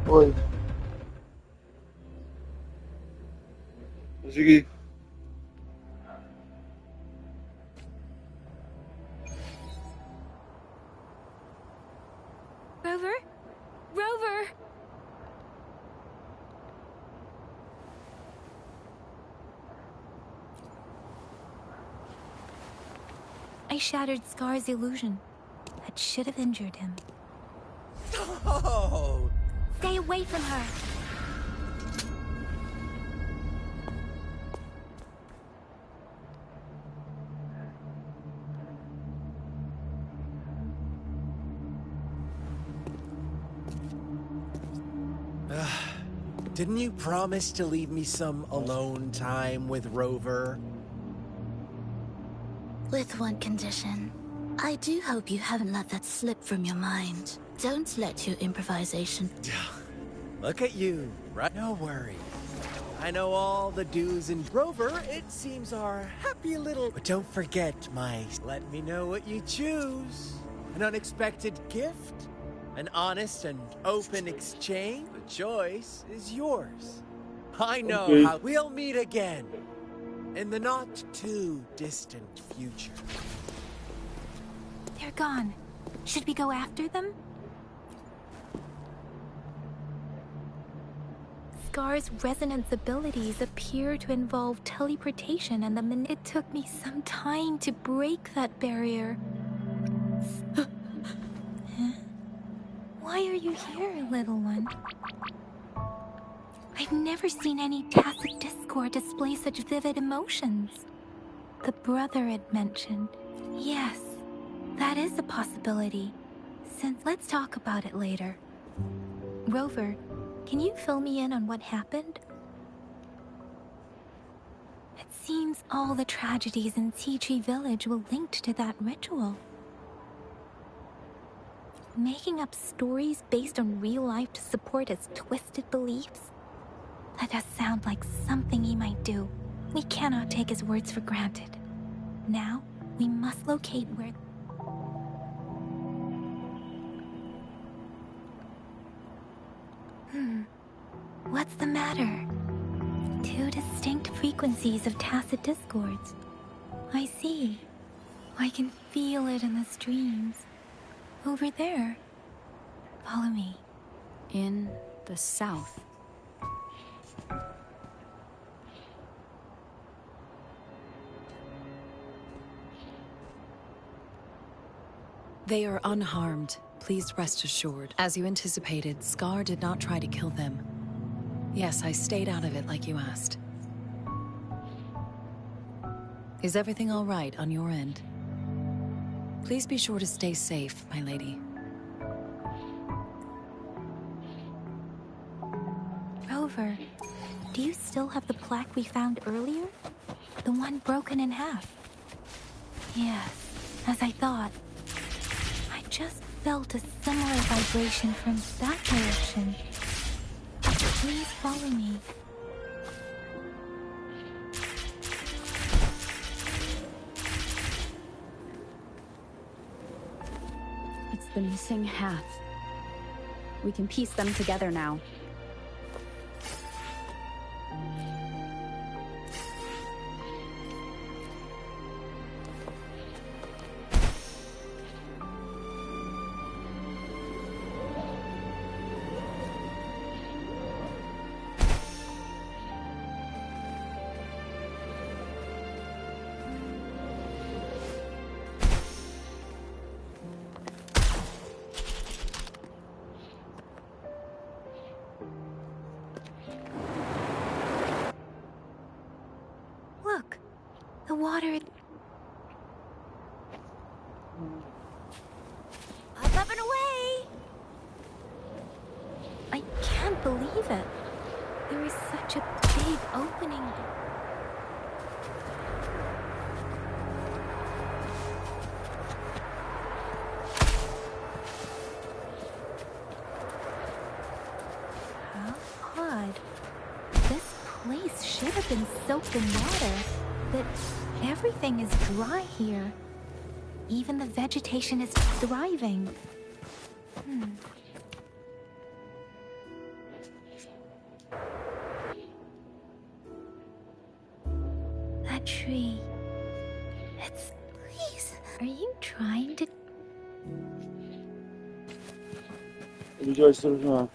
Oi. Consegui. Rover? Rover! I shattered Scar's illusion. That should have injured him. Oh! Stay away from her! Didn't you promise to leave me some alone time with Rover? With one condition. I do hope you haven't let that slip from your mind. Don't let your improvisation... Look at you, right? No worries. I know all the do's and Rover, it seems our happy little... But don't forget, my... Let me know what you choose. An unexpected gift? An honest and open exchange? The choice is yours. I know how... We'll meet again. In the not-too-distant future. They're gone. Should we go after them? Scar's resonance abilities appear to involve teleportation, and it took me some time to break that barrier. Huh? Why are you here, little one? I've never seen any tacit discord display such vivid emotions. The brother had mentioned. Yes, that is a possibility. Let's talk about it later. Rover, can you fill me in on what happened? It seems all the tragedies in Tea Tree Village were linked to that ritual. Making up stories based on real life to support his twisted beliefs? That does sound like something he might do. We cannot take his words for granted. Now, we must locate where... What's the matter? Two distinct frequencies of tacit discords. I see. I can feel it in the streams. Over there. Follow me. In the south. They are unharmed, please rest assured. As you anticipated, Scar did not try to kill them. Yes, I stayed out of it like you asked. Is everything all right on your end? Please be sure to stay safe, my lady. Rover, do you still have the plaque we found earlier? The one broken in half? Yes, as I thought. I just felt a similar vibration from that direction. Please follow me. It's the missing half. We can piece them together now. Look, the water... Up and away! I can't believe it. There is such a big opening. How odd. This place should have been soaked in water, but everything is dry here. Even the vegetation is thriving. That tree. It's... Please. Are you trying to... Rejoice of her.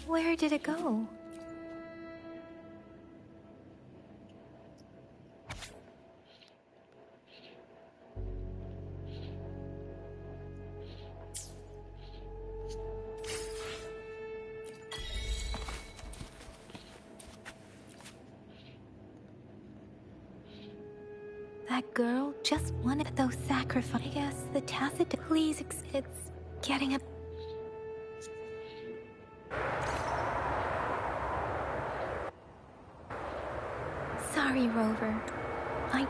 Where did it go? That girl just wanted those sacrifices. I guess the tacit... Please, it's getting a... Sorry, Rover. I...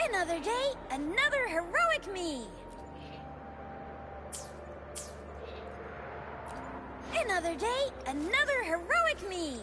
Another day, another heroic me! Another day, another heroic me!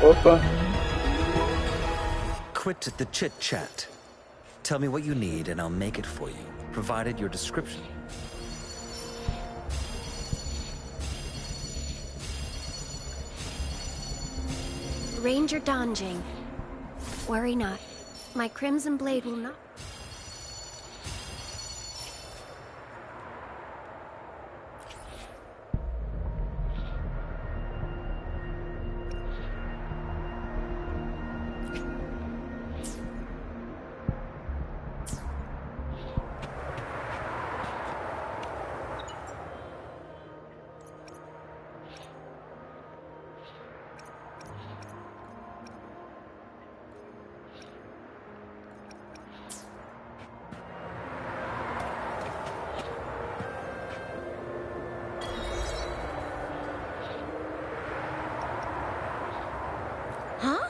Opa. Quit the chit-chat. Tell me what you need and I'll make it for you, provided your description. Ranger Donjing. Worry not. My Crimson Blade will not... Huh?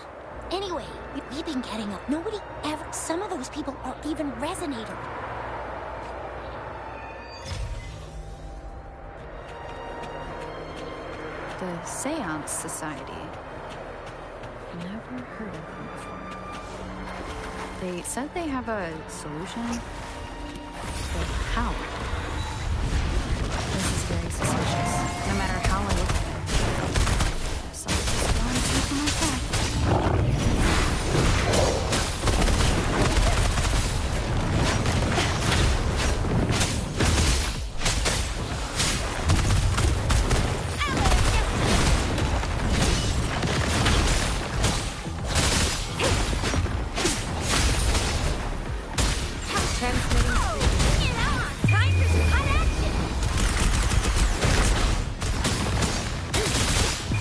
Anyway, we've been getting up. Nobody ever... Some of those people are even Resonator. The Seance Society. Never heard of them before. They said they have a solution. But how? This is very suspicious. No matter how I look at it. Something's just going to keep on my back.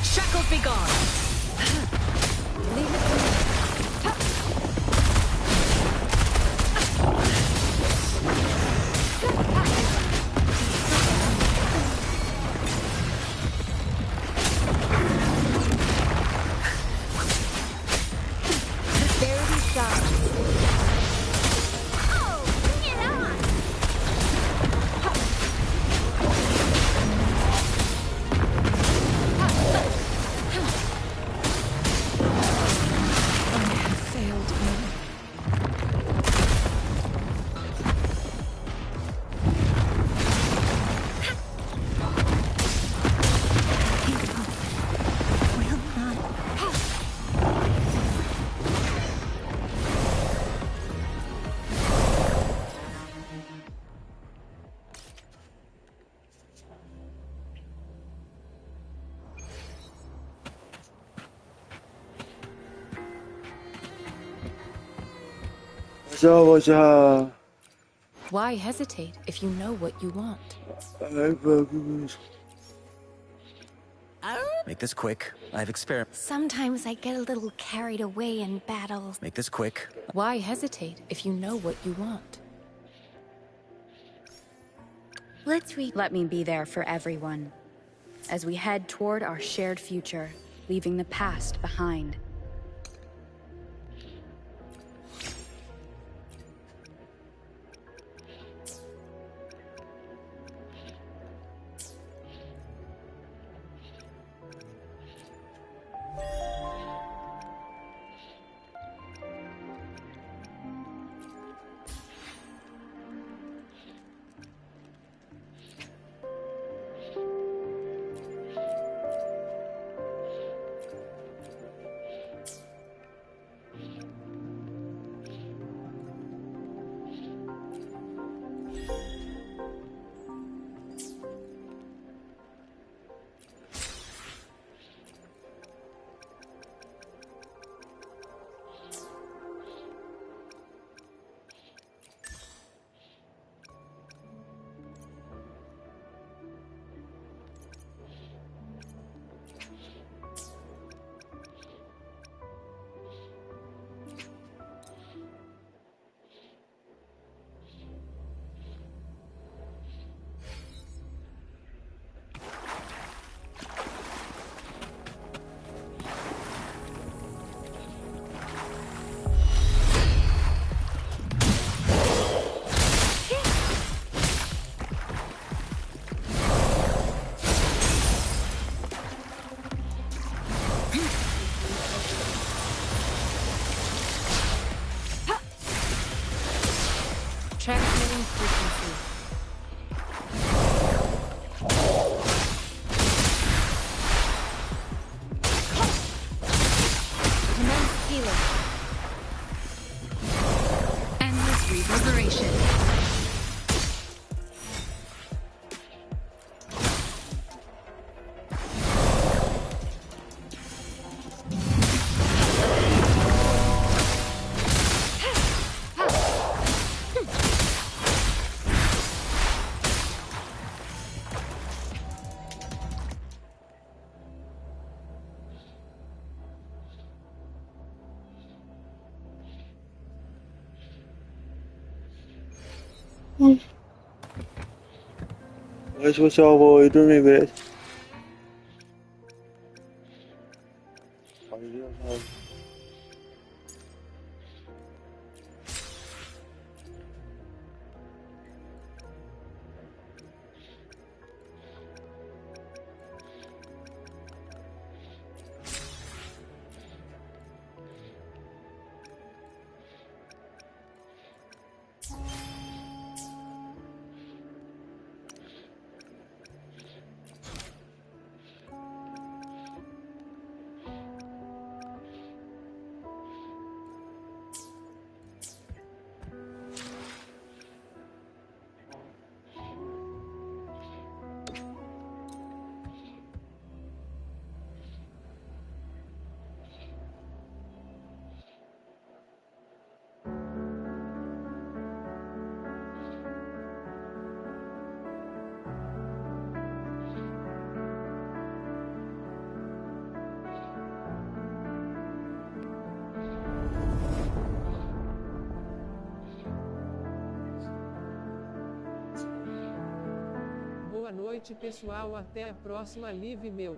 Shackles be gone! Why hesitate if you know what you want? Make this quick. I've experimented. Sometimes I get a little carried away in battles. Make this quick. Why hesitate if you know what you want? Let me be there for everyone. As we head toward our shared future, leaving the past behind. healing. Endless reverberation. Vai puxar o voo e dormir, beleza? Boa noite, pessoal. Até a próxima live, meu.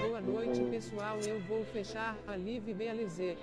Boa noite, pessoal. Eu vou fechar a live BLZ.